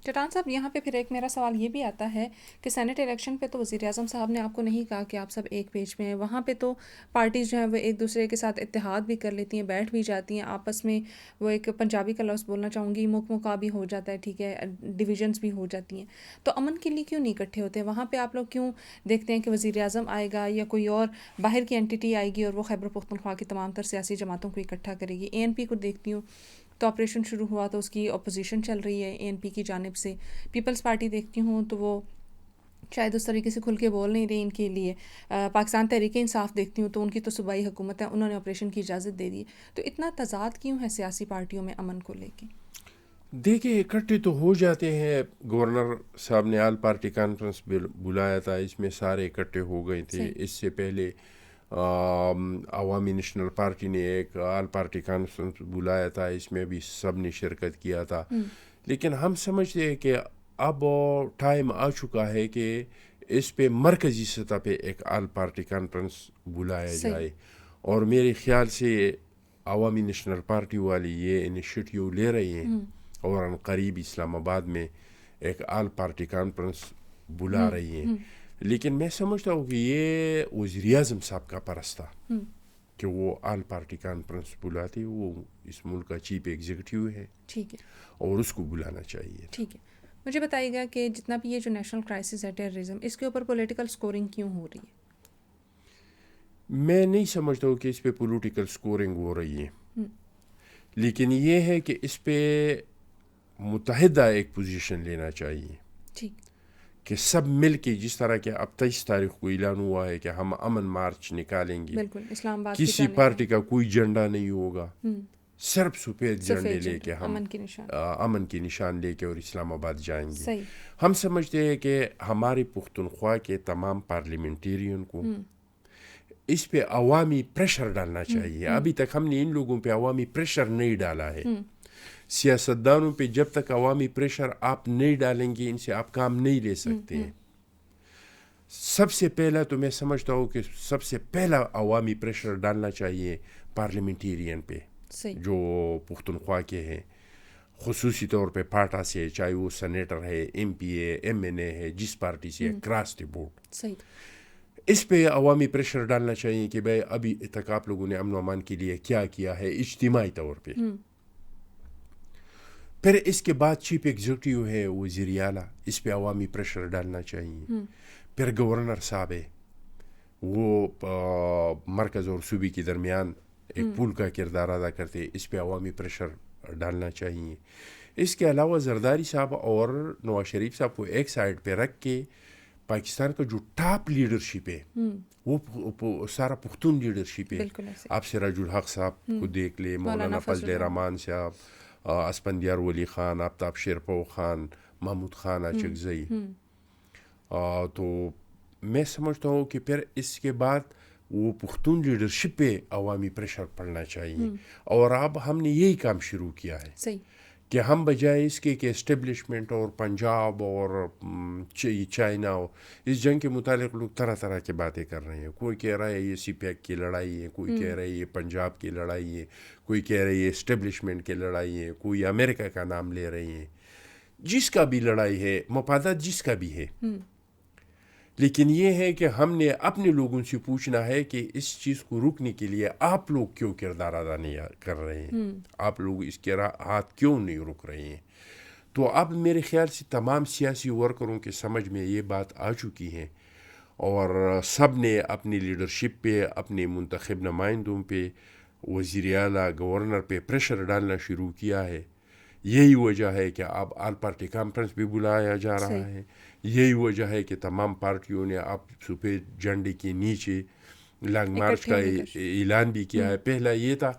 B: چٹان صاحب, یہاں پہ پھر ایک میرا سوال یہ بھی آتا ہے کہ سینٹ الیکشن پہ تو وزیر اعظم صاحب نے آپ کو نہیں کہا کہ آپ سب ایک پیج پہ ہیں. وہاں پہ تو پارٹیز جو ہیں وہ ایک دوسرے کے ساتھ اتحاد بھی کر لیتی ہیں, بیٹھ بھی جاتی ہیں آپس میں. وہ ایک پنجابی کا لفظ بولنا چاہوں گی, مکا بھی ہو جاتا ہے, ٹھیک ہے, ڈویژنس بھی ہو جاتی ہیں. تو امن کے لیے کیوں نہیں اکٹھے ہوتے ہیں وہاں پہ؟ آپ لوگ کیوں دیکھتے ہیں کہ وزیر اعظم آئے گا یا کوئی اور باہر کی اینٹی آئے گی اور وہ خیبر پختونخوا کی تمام تر سیاسی جماعتوں کو اکٹھا کرے گی؟ ANP کو دیکھتی ہوں تو آپریشن شروع ہوا تو اس کی اپوزیشن چل رہی ہے ANP کی جانب سے. پیپلز پارٹی دیکھتی ہوں تو وہ شاید اس طریقے سے کھل کے بول نہیں رہی ان کے لیے. پاکستان تحریک انصاف دیکھتی ہوں تو ان کی تو صوبائی حکومت ہے, انہوں نے آپریشن کی اجازت دے دی. تو اتنا تضاد کیوں ہے سیاسی پارٹیوں میں امن کو لے کے؟
A: دیکھیں, اکٹھے تو ہو جاتے ہیں. گورنر صاحب نے آل پارٹی کانفرنس بلایا تھا, اس میں سارے اکٹھے ہو گئے تھے. اس سے پہلے عوامی نیشنل پارٹی نے ایک آل پارٹی کانفرنس بلایا تھا, اس میں بھی سب نے شرکت کیا تھا. لیکن ہم سمجھتے ہیں کہ اب ٹائم آ چکا ہے کہ اس پہ مرکزی سطح پہ ایک آل پارٹی کانفرنس بلایا جائے. اور میرے خیال سے عوامی نیشنل پارٹی والی یہ انیشیٹیو لے رہی ہیں اور ان قریب اسلام آباد میں ایک آل پارٹی کانفرنس بلا رہی ہیں. لیکن میں سمجھتا ہوں کہ یہ وزیر اعظم صاحب کا پرست تھا کہ وہ آل پارٹی کانفرنس بلاتے. وہ اس ملک کا چیف ایگزیکٹو ہے,
B: ٹھیک ہے,
A: اور اس کو بلانا چاہیے.
B: ٹھیک ہے. مجھے بتائیے گا کہ جتنا بھی یہ جو نیشنل کرائسس ہے ٹیررزم, اس کے اوپر پولیٹیکل سکورنگ کیوں ہو رہی ہے؟
A: میں نہیں سمجھتا ہوں کہ اس پہ پولیٹیکل سکورنگ ہو رہی ہے, لیکن یہ ہے کہ اس پہ متحدہ ایک پوزیشن لینا چاہیے.
B: ٹھیک,
A: کہ سب مل کے, جس طرح کہ اب 23 تاریخ کو اعلان ہوا ہے کہ ہم امن مارچ نکالیں گے,
B: بالکل اسلام آباد
A: کسی پارٹی کا کوئی جھنڈا نہیں ہوگا, صرف سفید جھنڈے لے کے ہم امن کی نشان لے کے اور اسلام آباد جائیں گے. ہم سمجھتے ہیں کہ ہمارے پختونخوا کے تمام پارلیمنٹیرین کو اس پہ عوامی پریشر ڈالنا چاہیے. ابھی تک ہم نے ان لوگوں پہ عوامی پریشر نہیں ڈالا ہے. سیاستدانوں پہ جب تک عوامی پریشر آپ نہیں ڈالیں گے, ان سے آپ کام نہیں لے سکتے ہیں. سب سے پہلا تو میں سمجھتا ہوں کہ سب سے پہلا عوامی پریشر ڈالنا چاہیے پارلیمنٹیرین پہ جو پختونخوا کے ہیں, خصوصی طور پہ پاٹا سے, چاہے وہ سینیٹر ہے, MP ہے, MNA ہے, جس پارٹی سے, کراس دی بورڈ. اس پہ عوامی پریشر ڈالنا چاہیے کہ بھائی ابھی تک آپ لوگوں نے امن و امان کے لیے کیا کیا ہے اجتماعی طور پہ. پھر اس کے بعد چیف ایگزیکٹو ہے وزیر اعلیٰ, اس پہ عوامی پریشر ڈالنا چاہیے. پھر گورنر صاحب ہے, وہ مرکز اور صوبے کے درمیان ایک پول کا کردار ادا کرتے, اس پہ عوامی پریشر ڈالنا چاہیے. اس کے علاوہ زرداری صاحب اور نواز شریف صاحب کو ایک سائڈ پہ رکھ کے پاکستان کا جو ٹاپ لیڈرشپ ہے وہ سارا پختون لیڈرشپ ہے. آپ سراج الحق صاحب کو دیکھ لے, مولانا فضل الرحمان صاحب, اسفندیار ولی خان, آفتاب شیرپو خان, محمود خان اچکزئی. تو میں سمجھتا ہوں کہ پھر اس کے بعد وہ پختون لیڈرشپ پہ عوامی پریشر پڑنا چاہیے. اور اب ہم نے یہی کام شروع کیا ہے کہ ہم بجائے اس کے کہ اسٹیبلشمنٹ اور پنجاب اور چائنا, اس جنگ کے متعلق لوگ طرح طرح کی باتیں کر رہے ہیں. کوئی کہہ رہا ہے یہ CPEC کی لڑائی ہے, کوئی کہہ رہا ہے یہ پنجاب کی لڑائی ہے, کوئی کہہ رہا ہے یہ اسٹیبلشمنٹ کی لڑائی ہے, کوئی امریکہ کا نام لے رہے ہیں. جس کا بھی لڑائی ہے, مفادات جس کا بھی ہے, لیکن یہ ہے کہ ہم نے اپنے لوگوں سے پوچھنا ہے کہ اس چیز کو روکنے کے لیے آپ لوگ کیوں کردار ادا نہیں کر رہے ہیں, آپ لوگ اس کے ہاتھ کیوں نہیں رک رہے ہیں. تو اب میرے خیال سے تمام سیاسی ورکروں کے سمجھ میں یہ بات آ چکی ہے, اور سب نے اپنی لیڈرشپ پہ, اپنے منتخب نمائندوں پہ, وزیر اعلیٰ, گورنر پہ پریشر ڈالنا شروع کیا ہے. یہی وجہ ہے کہ اب آل پارٹی کانفرنس بھی بلایا جا رہا ہے. یہی وجہ ہے کہ تمام پارٹیوں نے اب سفید جھنڈے کے نیچے لانگ مارچ کا اعلان بھی کیا ہے. پہلا یہ تھا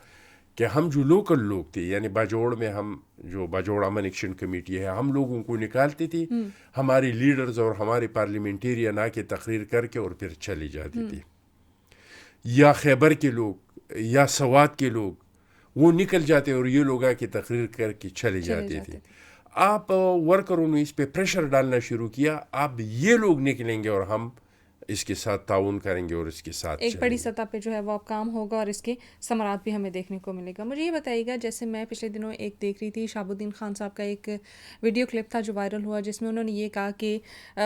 A: کہ ہم جو لوکل لوگ تھے یعنی باجوڑ میں ہم جو باجوڑ امن ایکشن کمیٹی ہے ہم لوگوں کو نکالتے تھے, ہمارے لیڈرز اور ہمارے پارلیمنٹیرین آ کے تقریر کر کے اور پھر چلے جاتے تھے. یا خیبر کے لوگ یا سوات کے لوگ وہ نکل جاتے اور یہ لوگ آ کے تقریر کر کے چلے جاتے تھے. آپ ورکروں نے اس پہ پریشر ڈالنا شروع کیا, اب یہ لوگ نکلیں گے اور ہم اس کے ساتھ تعاون کریں گے اور اس کے ساتھ
B: ایک بڑی سطح پہ جو ہے وہ اب کام ہوگا اور اس کے ثمرات بھی ہمیں دیکھنے کو ملے گا. مجھے یہ بتائیے گا, جیسے میں پچھلے دنوں ایک دیکھ رہی تھی, شہاب الدین خان صاحب کا ایک ویڈیو کلپ تھا جو وائرل ہوا, جس میں انہوں نے یہ کہا کہ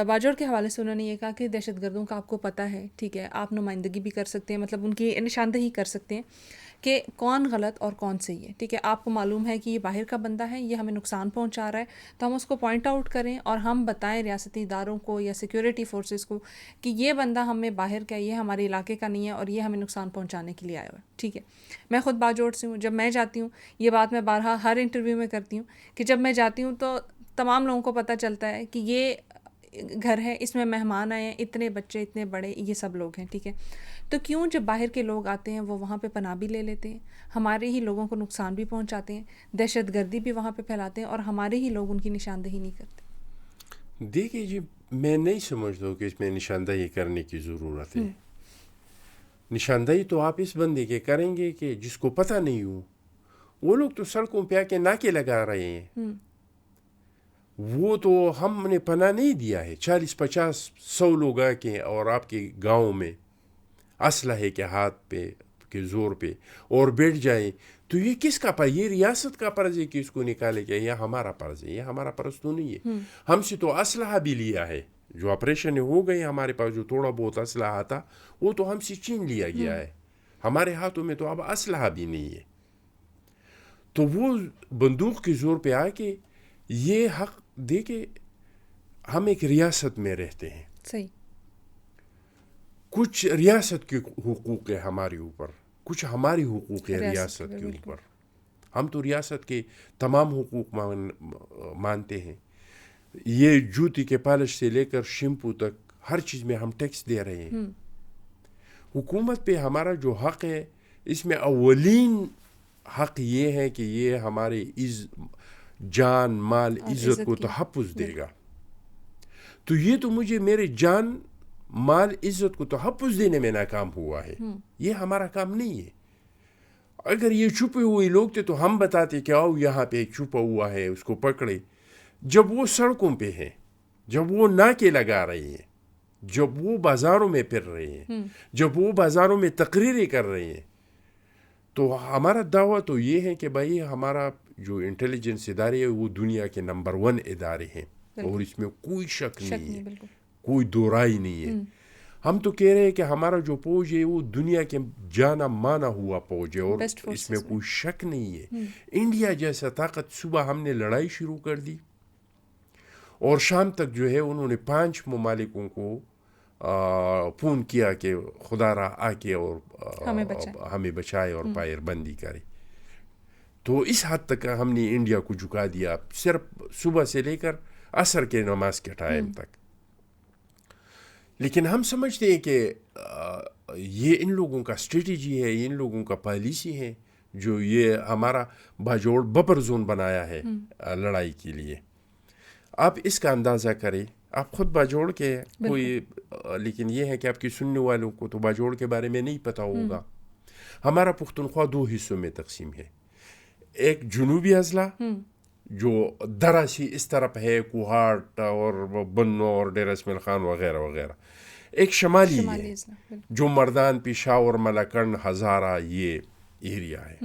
B: باجوڑ کے حوالے سے انہوں نے یہ کہا کہ دہشت گردوں کا آپ کو پتہ ہے, ٹھیک ہے, آپ نمائندگی بھی کر سکتے ہیں, مطلب ان کی نشاندہی کر سکتے ہیں کہ کون غلط اور کون صحیح ہے, ٹھیک ہے, آپ کو معلوم ہے کہ یہ باہر کا بندہ ہے, یہ ہمیں نقصان پہنچا رہا ہے, تو ہم اس کو پوائنٹ آؤٹ کریں اور ہم بتائیں ریاستی اداروں کو یا سیکیورٹی فورسز کو کہ یہ بندہ ہمیں باہر کا, یہ ہمارے علاقے کا نہیں ہے اور یہ ہمیں نقصان پہنچانے کے لیے آیا ہوا ہے, ٹھیک ہے. میں خود باجوڑ سے ہوں, جب میں جاتی ہوں, یہ بات میں بارہا ہر انٹرویو میں کرتی ہوں کہ جب میں جاتی ہوں تو تمام لوگوں کو پتہ چلتا ہے کہ یہ گھر ہے, اس میں مہمان آئے ہیں, اتنے بچے اتنے بڑے, یہ سب لوگ ہیں, ٹھیک ہے. تو کیوں جب باہر کے لوگ آتے ہیں وہ وہاں پہ پناہ بھی لے لیتے ہیں, ہمارے ہی لوگوں کو نقصان بھی پہنچاتے ہیں, دہشت گردی بھی وہاں پہ پھیلاتے ہیں اور ہمارے ہی لوگ ان کی نشاندہی نہیں کرتے.
A: دیکھیے جی, میں نہیں سمجھتا ہوں کہ اس میں نشاندہی کرنے کی ضرورت ہے. نشاندہی تو آپ اس بندے کے کریں گے کہ جس کو پتہ نہیں ہو. وہ لوگ تو سڑکوں پہ آ کے ناکے لگا رہے ہیں, وہ تو ہم نے پناہ نہیں دیا ہے. 40-50-100 لوگ آ کے اور آپ کے گاؤں میں اسلحے کے ہاتھ پہ کے زور پہ اور بیٹھ جائیں, تو یہ کس کا یہ ریاست کا فرض ہے کہ اس کو نکالے گا, یا ہمارا فرض ہے؟ یہ ہمارا فرض تو نہیں ہے. ہم سے تو اسلحہ بھی لیا ہے, جو آپریشن ہو گئے ہمارے پاس جو تھوڑا بہت اسلحہ تھا وہ تو ہم سے چھین لیا گیا ہے. ہمارے ہاتھوں میں تو اب اسلحہ بھی نہیں ہے. تو وہ بندوق کے زور پہ آ کے یہ حق دے کہ ہم ایک ریاست میں رہتے ہیں,
B: صحیح,
A: کچھ ریاست کے حقوق ہے ہمارے اوپر, کچھ ہماری حقوق ہے ریاست کے اوپر. ہم تو ریاست کے تمام حقوق مانتے ہیں. یہ جوتی کے پالش سے لے کر شیمپو تک ہر چیز میں ہم ٹیکس دے رہے ہیں. حکومت پہ ہمارا جو حق ہے, اس میں اولین حق یہ ہے کہ یہ ہمارے جان مال عزت کو تحفظ دے گا. تو یہ تو مجھے میرے جان مال عزت کو تحفظ دینے میں ناکام ہوا ہے. یہ ہمارا کام نہیں ہے. اگر یہ چھپے ہوئے لوگ تھے تو ہم بتاتے کہ آؤ یہاں پہ ایک چھپا ہوا ہے, اس کو پکڑے. جب وہ سڑکوں پہ ہیں, جب وہ ناکے لگا رہے ہیں, جب وہ بازاروں میں پھر رہے ہیں, جب وہ بازاروں میں تقریریں کر رہے ہیں, تو ہمارا دعویٰ تو یہ ہے کہ بھائی ہمارا جو انٹیلیجنس ادارے ہیں وہ دنیا کے نمبر 1 ادارے ہیں, اور اس میں کوئی شک نہیں ہے, کوئی دو رائے نہیں ہے. ہم تو کہہ رہے ہیں کہ ہمارا جو فوج ہے وہ دنیا کے جانا مانا ہوا فوج ہے, اور اس میں کوئی شک نہیں ہے. انڈیا جیسا طاقت, صبح ہم نے لڑائی شروع کر دی اور شام تک جو ہے انہوں نے 5 ممالکوں کو فون کیا کہ خدا را آ کے اور ہمیں بچائے اور پائر بندی کرے. تو اس حد تک ہم نے انڈیا کو جھکا دیا, صرف صبح سے لے کر عصر کے نماز کے ٹائم تک. لیکن ہم سمجھتے ہیں کہ یہ ان لوگوں کا اسٹریٹجی ہے, ان لوگوں کا پالیسی ہے, جو یہ ہمارا باجوڑ بفر زون بنایا ہے لڑائی کے لیے. آپ اس کا اندازہ کریں, آپ خود باجوڑ کے کوئی, لیکن یہ ہے کہ آپ کی سننے والوں کو تو باجوڑ کے بارے میں نہیں پتہ ہوگا. ہمارا پختونخوا 2 حصوں میں تقسیم ہے. ایک جنوبی اضلاع جو درہ سے اس طرف ہے, کوہاٹ اور بنو اور ڈیرہ اسماعیل خان وغیرہ وغیرہ. ایک شمالی ہے جو مردان, پشاور, ملاکنڈ, ہزارہ, یہ ایریا ہے.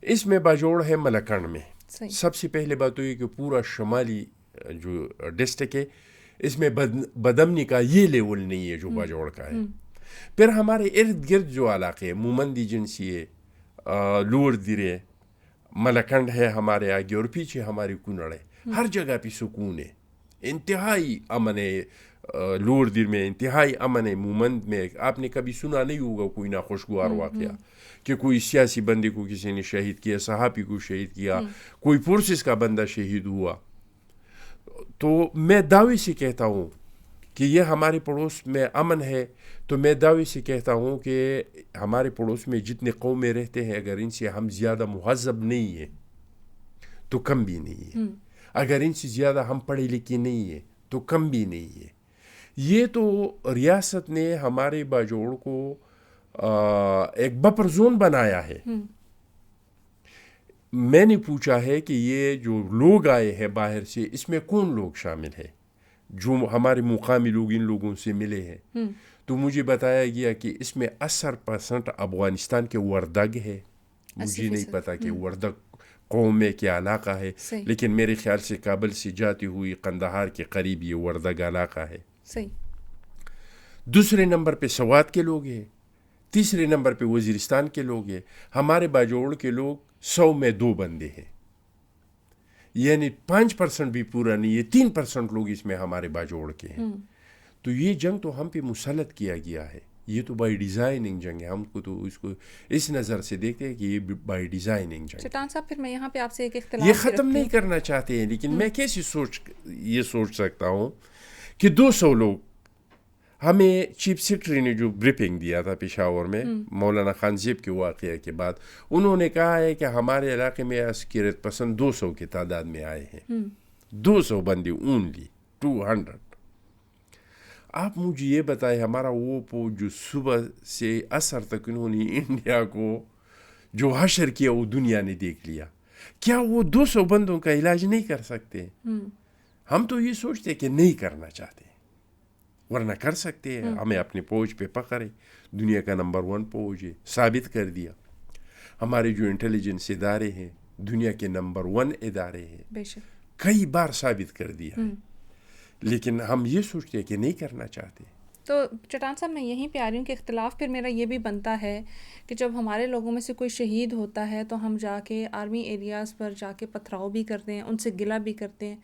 A: اس میں باجوڑ ہے ملاکنڈ میں. سب سے پہلے بات تو یہ کہ پورا شمالی جو ڈسٹرکٹ ہے اس میں بدامنی کا یہ لیول نہیں ہے جو باجوڑ کا ہے. پھر ہمارے ارد گرد جو علاقے, مومندی جنسی ہے, لور درے, ملاکنڈ ہے ہمارے آگے, اور پیچھے ہماری کنڑ ہے. ہر جگہ پہ سکون ہے, انتہائی امن ہے. لور دیر میں انتہائی امن ہے. مومند میں آپ نے کبھی سنا نہیں ہوگا کوئی ناخوشگوار واقعہ کہ کوئی سیاسی بندے کو کسی نے شہید کیا, صحافی کو شہید کیا, کوئی فورسز کا بندہ شہید ہوا. تو میں دعوے سے کہتا ہوں کہ یہ ہمارے پڑوس میں امن ہے، تو میں دعوے سے کہتا ہوں کہ ہمارے پڑوس میں جتنے قومیں رہتے ہیں اگر ان سے ہم زیادہ مہذب نہیں ہیں تو کم بھی نہیں ہے، اگر ان سے زیادہ ہم پڑھے لکھے نہیں ہیں تو کم بھی نہیں ہے. یہ تو ریاست نے ہمارے باجوڑ کو ایک بفر زون بنایا ہے. میں نے پوچھا ہے کہ یہ جو لوگ آئے ہیں باہر سے اس میں کون لوگ شامل ہیں، جو ہمارے مقامی لوگ ان لوگوں سے ملے ہیں، تو مجھے بتایا گیا کہ اس میں 80% افغانستان کے وردگ ہے. مجھے نہیں پتا کہ وردگ قوم میں کیا علاقہ ہے، لیکن میرے خیال سے کابل سے جاتی ہوئی قندہار کے قریب یہ وردگ علاقہ ہے. دوسرے نمبر پہ سوات کے لوگ ہیں، تیسرے نمبر پہ وزیرستان کے لوگ ہیں. ہمارے باجوڑ کے لوگ 100 میں 2 بندے ہیں، یعنی 5% بھی پورا نہیں ہے. 3% لوگ اس میں ہمارے باجوڑ کے ہیں. تو یہ جنگ تو ہم پہ مسلط کیا گیا ہے، یہ تو بائی ڈیزائننگ جنگ ہے. ہم کو تو اس کو اس نظر سے دیکھتے ہیں کہ یہ بائی ڈیزائننگ جنگ.
B: چٹان صاحب پھر میں یہاں پہ آپ سے ایک اختلاف
A: یہ ختم نہیں کرنا چاہتے ہیں، لیکن میں کیسے یہ سوچ سکتا ہوں کہ 200 لوگ، ہمیں چیف سیکرٹری نے جو بریفنگ دیا تھا پشاور میں مولانا خان زیب کے واقعے کے بعد، انہوں نے کہا ہے کہ ہمارے علاقے میں عسکریت پسند 200 کی تعداد میں آئے ہیں. 200 بندے اونلی 200. آپ مجھے یہ بتائیں، ہمارا وہ فوج جو صبح سے عصر تک انہوں نے انڈیا کو جو حشر کیا وہ دنیا نے دیکھ لیا، کیا وہ 200 بندوں کا علاج نہیں کر سکتے؟ ہم تو یہ سوچتے کہ نہیں کرنا چاہتے، ورنہ کر سکتے ہیں. ہمیں اپنے فوج پہ پکڑے، دنیا کا نمبر 1 فوج ہے، ثابت کر دیا. ہمارے جو انٹیلیجنس ادارے ہیں دنیا کے نمبر 1 ادارے ہیں، کئی بار ثابت کر دیا ہے، لیکن ہم یہ سوچتے ہیں کہ نہیں کرنا چاہتے.
B: تو چٹان صاحب میں یہیں پہ آ رہی ہوں کہ اختلاف پھر میرا یہ بھی بنتا ہے کہ جب ہمارے لوگوں میں سے کوئی شہید ہوتا ہے تو ہم جا کے آرمی ایریاز پر جا کے پتھراؤ بھی کرتے ہیں، ان سے گلہ بھی کرتے ہیں.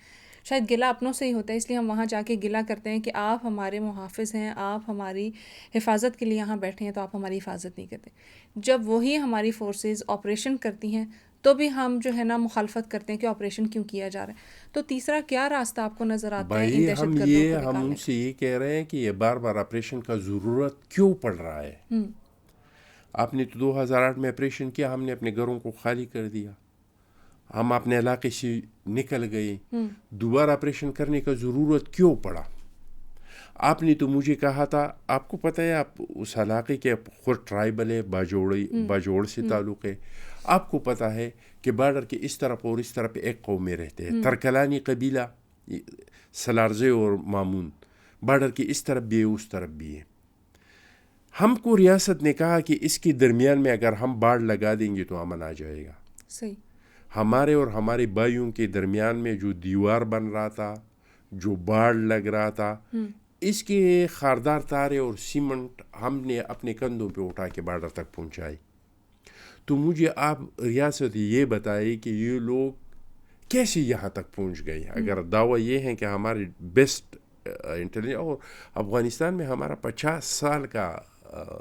B: شاید گلہ اپنوں سے ہی ہوتا ہے، اس لیے ہم وہاں جا کے گلہ کرتے ہیں کہ آپ ہمارے محافظ ہیں، آپ ہماری حفاظت کے لیے یہاں بیٹھے ہیں تو آپ ہماری حفاظت نہیں کرتے. جب وہی ہماری فورسز آپریشن کرتی ہیں تو بھی ہم جو ہے نا مخالفت کرتے ہیں کہ آپریشن کیوں کیا جا رہا ہے. تو تیسرا کیا راستہ آپ کو نظر آتا ہے ان دہشت گردوں کو نکالنے کا؟
A: ہم ان سے یہ کہہ رہے ہیں کہ یہ بار بار آپریشن کا ضرورت کیوں پڑ رہا ہے. آپ نے تو 2008 میں آپریشن کیا، ہم نے اپنے گھروں کو خالی کر دیا، ہم اپنے علاقے سے نکل گئے. دوبارہ آپریشن کرنے کا ضرورت کیوں پڑا؟ آپ نے تو مجھے کہا تھا، آپ کو پتہ ہے آپ اس علاقے کے خود ٹرائبل ہے، باجوڑ سے تعلق ہے. آپ کو پتہ ہے کہ بارڈر کے اس طرف اور اس طرف ایک قوم میں رہتے ہیں، ترکلانی قبیلہ، سلارزے اور مامون. بارڈر کے اس طرف بھی ہے اس طرف بھی ہے. ہم کو ریاست نے کہا کہ اس کے درمیان میں اگر ہم باڑ لگا دیں گے تو امن آ جائے گا.
B: صحیح.
A: ہمارے اور ہمارے بھائیوں کے درمیان میں جو دیوار بن رہا تھا، جو باڑ لگ رہا تھا، اس کے خاردار تارے اور سیمنٹ ہم نے اپنے کندھوں پہ اٹھا کے بارڈر تک پہنچائی. تو مجھے آپ ریاست یہ بتائے کہ یہ لوگ کیسے یہاں تک پہنچ گئے؟ اگر دعویٰ یہ ہے کہ ہمارے بیسٹ انٹیلیجنس، اور افغانستان میں ہمارا 50 سال کا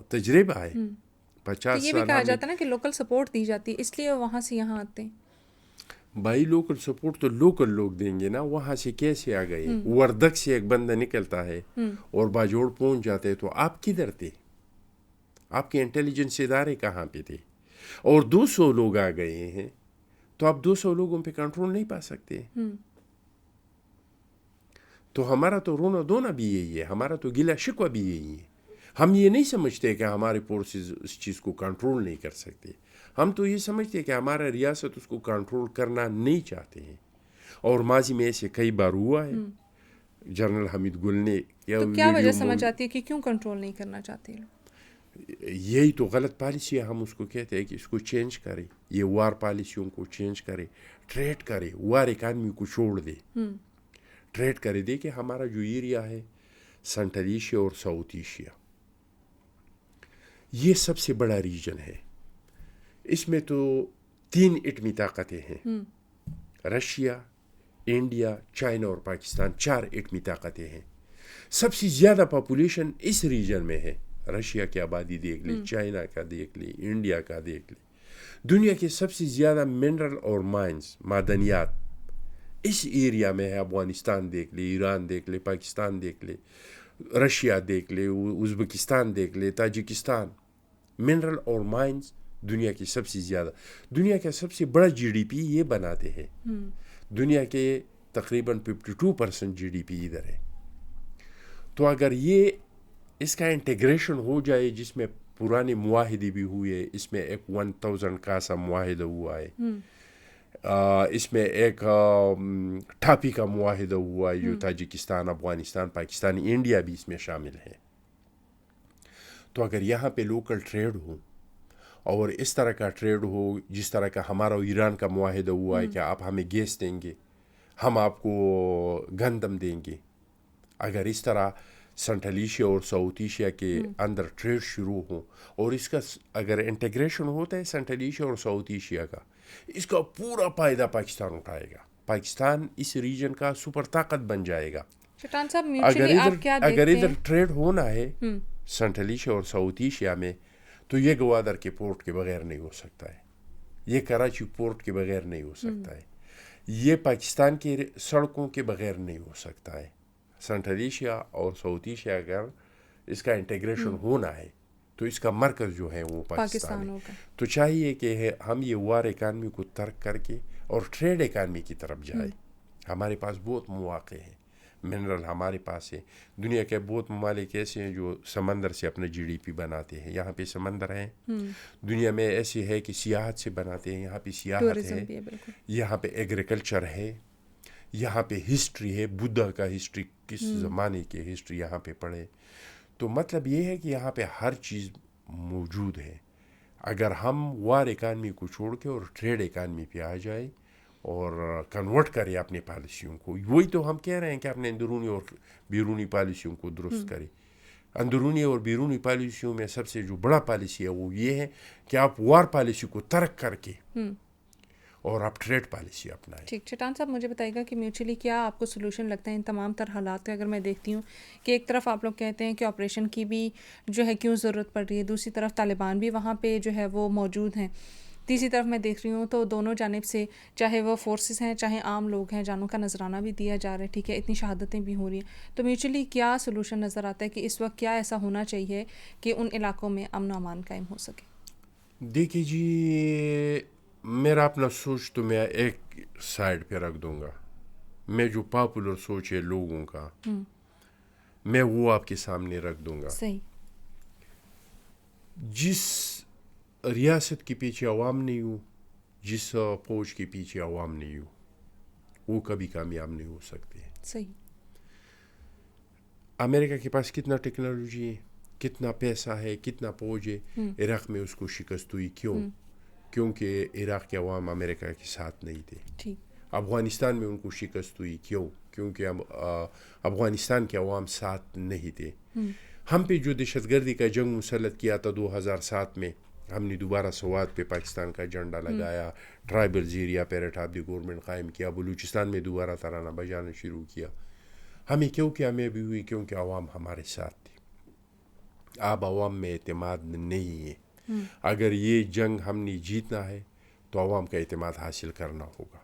A: تجربہ ہے، 50 سال.
B: یہ بھی کہا جاتا ہے نا کہ لوکل سپورٹ دی جاتی ہے، اس لیے وہاں سے یہاں آتے ہیں.
A: بھائی لوکل سپورٹ تو لوکل لوگ دیں گے نا، وہاں سے کیسے آ گئے؟ وردک سے ایک بندہ نکلتا ہے اور باجوڑ پہنچ جاتے، تو آپ کدھر تھے؟ آپ کے انٹیلیجنس ادارے کہاں پہ تھے؟ اور 200 لوگ آ گئے ہیں تو آپ 200 لوگوں پہ کنٹرول نہیں پا سکتے. تو ہمارا تو رونا دھونا بھی یہی ہے، ہمارا تو گلہ شکوہ بھی یہی ہے. ہم یہ نہیں سمجھتے کہ ہمارے فورسز اس چیز کو کنٹرول نہیں کر سکتے، ہم تو یہ سمجھتے ہیں کہ ہمارا ریاست اس کو کنٹرول کرنا نہیں چاہتے ہیں. اور ماضی میں ایسے کئی بار ہوا ہے. جنرل حمید گل نے
B: کیا وجہ سمجھ آتی ہے کہ کیوں کنٹرول نہیں کرنا چاہتے لوگ؟
A: یہی تو غلط پالیسی ہے. ہم اس کو کہتے ہیں کہ اس کو چینج کرے، یہ وار پالیسیوں کو چینج کرے، ٹریڈ کرے، وار اکانومی کو چھوڑ دے، ٹریڈ کرے. دیکھیں ہمارا جو ایریا ہے سینٹرل ایشیا اور ساؤتھ ایشیا، یہ سب سے بڑا ریجن ہے. اس میں تو 3 ایٹمی طاقتیں ہیں، رشیا، انڈیا، چائنا اور پاکستان. 4 ایٹمی طاقتیں ہیں. سب سے زیادہ پاپولیشن اس ریجن میں ہے. رشیا کی آبادی دیکھ لی، چائنا کا دیکھ لی، انڈیا کا دیکھ لی. دنیا کے سب سے زیادہ منرل اور مائنز، معدنیات اس ایریا میں ہے. افغانستان دیکھ لے, ایران دیکھ لے, پاکستان دیکھ لے, رشیا دیکھ لے, ازبکستان دیکھ لے, تاجکستان. منرل اور مائنز دنیا کی سب سے زیادہ, دنیا کا سب سے بڑا جی ڈی پی یہ بناتے ہیں. دنیا کے تقریباً 52% جی ڈی پی ادھر ہے. تو اگر یہ اس کا انٹیگریشن ہو جائے, جس میں پرانے معاہدے بھی ہوئے, اس میں ایک 1000 کا سا معاہدہ ہوا ہے, اس میں ایک ٹھاپی کا معاہدہ ہوا ہے جو تاجکستان, افغانستان, پاکستان, انڈیا بھی اس میں شامل ہے. تو اگر یہاں پہ لوکل ٹریڈ ہو اور اس طرح کا ٹریڈ ہو جس طرح کا ہمارا ایران کا معاہدہ ہوا ہے کہ آپ ہمیں گیس دیں گے, ہم آپ کو گندم دیں گے, اگر اس طرح سنٹرل ایشیا اور ساؤتھ ایشیا کے اندر ٹریڈ شروع ہو اور اس کا اگر انٹیگریشن ہوتا ہے سنٹرل ایشیا اور ساؤتھ ایشیا کا, اس کا پورا فائدہ پاکستان اٹھائے گا. پاکستان اس ریجن کا سپر طاقت بن جائے گا. اگر ادھر ٹریڈ ہونا ہے سنٹرل ایشیا اور ساؤتھ ایشیا میں, تو یہ گوادر کے پورٹ کے بغیر نہیں ہو سکتا ہے, یہ کراچی پورٹ کے بغیر نہیں ہو سکتا ہے, یہ پاکستان کی سڑکوں کے بغیر نہیں ہو سکتا ہے. سنٹرل ایشیا اور ساؤتھ ایشیا اگر اس کا انٹیگریشن ہونا ہے تو اس کا مرکز جو ہے وہ پاکستان ہے. تو چاہیے کہ ہم یہ وار اکانومی کو ترک کر کے اور ٹریڈ اکانومی کی طرف جائے. ہمارے پاس بہت مواقع ہیں, منرل ہمارے پاس ہے. دنیا کے بہت ممالک ایسے ہیں جو سمندر سے اپنا جی ڈی پی بناتے ہیں, یہاں پہ سمندر ہے. دنیا میں ایسی ہے کہ سیاحت سے بناتے ہیں, یہاں پہ سیاحت ہے, یہاں پہ ایگریکلچر ہے, یہاں پہ ہسٹری ہے, بدھا کا ہسٹری, کس زمانے کی ہسٹری یہاں پہ پڑھے. تو مطلب یہ ہے کہ یہاں پہ ہر چیز موجود ہے. اگر ہم وار اکانومی کو چھوڑ کے اور ٹریڈ اکانومی پہ آ جائے اور کنورٹ کرے اپنی پالیسیوں کو, وہی تو ہم کہہ رہے ہیں کہ اپنے اندرونی اور بیرونی پالیسیوں کو درست کرے. اندرونی اور بیرونی پالیسیوں میں سب سے جو بڑا پالیسی ہے وہ یہ ہے کہ آپ وار پالیسی کو ترک کر کے اور آپ ٹریڈ پالیسی اپنائیں.
B: ٹھیک. چٹان صاحب مجھے بتائیے گا کہ میوچولی کیا آپ کو سولوشن لگتا ہے ان تمام تر حالات کا؟ اگر میں دیکھتی ہوں کہ ایک طرف آپ لوگ کہتے ہیں کہ آپریشن کی بھی جو ہے کیوں ضرورت پڑ رہی ہے, دوسری طرف طالبان بھی وہاں پہ جو ہے وہ موجود ہیں, تیسری طرف میں دیکھ رہی ہوں تو دونوں جانب سے چاہے وہ فورسز ہیں چاہے عام لوگ ہیں, جانوں کا نذرانہ بھی دیا جا رہا ہے, ٹھیک ہے, اتنی شہادتیں بھی ہو رہی ہیں. تو میوچولی کیا سولوشن نظر آتا ہے کہ اس وقت کیا ایسا ہونا چاہیے کہ ان علاقوں میں امن و امان قائم ہو سکے؟
A: دیکھیے جی, میرا اپنا سوچ تو میں ایک سائڈ پہ رکھ دوں گا. میں جو پاپولر سوچ ہے لوگوں کا میں وہ آپ کے سامنے رکھ دوں گا.
B: صحیح.
A: جس ریاست کے پیچھے عوام نہیں ہو, جس فوج کے پیچھے عوام نہیں ہو, وہ کبھی کامیاب نہیں ہو سکتے.
B: صحیح.
A: امریکہ کے پاس کتنا ٹیکنالوجی ہے, کتنا پیسہ ہے, کتنا فوج ہے, عراق میں اس کو شکست ہوئی. کیونکہ عراق کے عوام امریکہ کے ساتھ نہیں تھے. افغانستان میں ان کو شکست ہوئی. کیونکہ افغانستان کے عوام ساتھ نہیں تھے. ہم پہ جو دہشت گردی کا جنگ مسلط کیا تھا 2007 میں, ہم نے دوبارہ سوات پہ پاکستان کا جھنڈا لگایا, tribal area parrot of the government قائم کیا, بلوچستان میں دوبارہ ترانہ بجانا شروع کیا. ہمیں کیوں کامیابی ہوئی؟ کیونکہ عوام ہمارے ساتھ تھی. اب عوام میں اعتماد نہیں ہے. اگر یہ جنگ ہم نے جیتنا ہے تو عوام کا اعتماد حاصل کرنا ہوگا,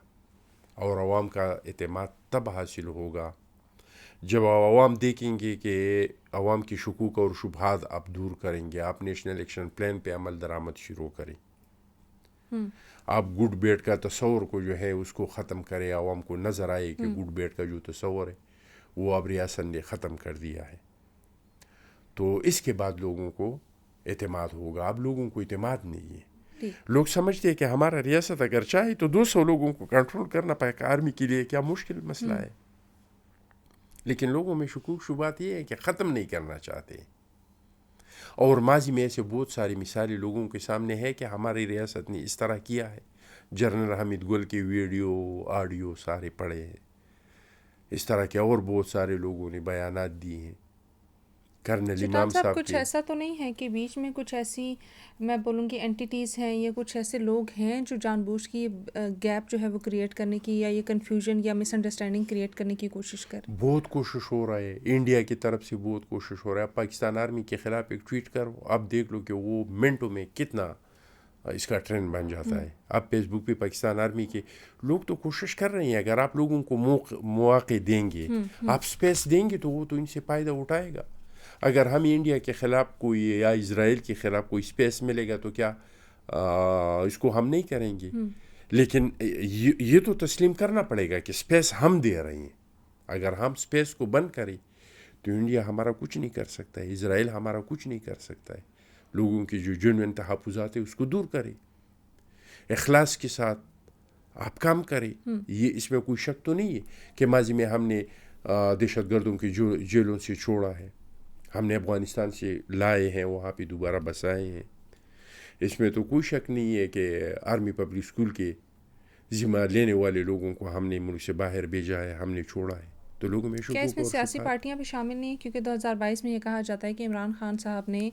A: اور عوام کا اعتماد تب حاصل ہوگا جب عوام دیکھیں گے کہ عوام کی شکوک اور شبہات آپ دور کریں گے, آپ نیشنل ایکشن پلان پہ عمل درآمد شروع کریں, آپ گڈ بیڈ کا تصور کو جو ہے اس کو ختم کریں. عوام کو نظر آئے کہ گڈ بیڈ کا جو تصور ہے وہ اب ریاست نے ختم کر دیا ہے, تو اس کے بعد لوگوں کو اعتماد ہوگا. اب لوگوں کو اعتماد نہیں ہے. لوگ سمجھتے ہیں کہ ہمارا ریاست اگر چاہے تو 200 لوگوں کو کنٹرول کرنا پائے گا. آرمی کے لیے کیا مشکل مسئلہ ہے, لیکن لوگوں میں شکوک شبہات یہ ہے کہ ختم نہیں کرنا چاہتے. اور ماضی میں ایسے بہت ساری مثالیں لوگوں کے سامنے ہے کہ ہماری ریاست نے اس طرح کیا ہے. جنرل حمید گل کے ویڈیو آڈیو سارے پڑے ہیں, اس طرح کے اور بہت سارے لوگوں نے بیانات دیے ہیں. کرنل امام صاحب
B: کچھ ایسا تو نہیں ہے کہ بیچ میں کچھ ایسی میں بولوں گی اینٹیٹیز ہیں یا کچھ ایسے لوگ ہیں جو جان بوجھ کی گیپ جو ہے وہ کریٹ کرنے کی یا یہ کنفیوژن یا مس انڈرسٹینڈنگ کریٹ کرنے کی کوشش کر؟
A: بہت کوشش ہو رہا ہے. انڈیا کی طرف سے بہت کوشش ہو رہا ہے. پاکستان آرمی کے خلاف ایک ٹویٹ کرو, آپ دیکھ لو کہ وہ منٹوں میں کتنا اس کا ٹرینڈ بن جاتا ہے. اب فیس بک پہ پاکستان آرمی کے لوگ تو کوشش کر رہے ہیں, اگر آپ لوگوں کو مواقع دیں گے, آپ اسپیس دیں گے, تو وہ تو ان سے فائدہ اٹھائے گا. اگر ہم انڈیا کے خلاف کوئی یا اسرائیل کے خلاف کوئی اسپیس ملے گا تو کیا اس کو ہم نہیں کریں گے؟ لیکن یہ تو تسلیم کرنا پڑے گا کہ اسپیس ہم دے رہے ہیں. اگر ہم اسپیس کو بند کریں تو انڈیا ہمارا کچھ نہیں کر سکتا ہے, اسرائیل ہمارا کچھ نہیں کر سکتا ہے. لوگوں کی جو جنون تحفظات ہے اس کو دور کرے, اخلاص کے ساتھ آپ کام کریں. یہ اس میں کوئی شک تو نہیں ہے کہ ماضی میں ہم نے دہشت گردوں کی جیلوں سے چھوڑا ہے, ہم نے افغانستان سے لائے ہیں, وہاں پہ دوبارہ بسائے ہیں. اس میں تو کوئی شک نہیں ہے کہ آرمی پبلک اسکول کے ذمہ لینے والے لوگوں کو ہم نے ملک سے باہر بھیجا ہے, ہم نے چھوڑا ہے. تو لوگوں میں
B: کیا اس میں سیاسی پارٹیاں بھی شامل نہیں ہیں؟ کیونکہ 2022 میں یہ کہا جاتا ہے کہ عمران خان صاحب نے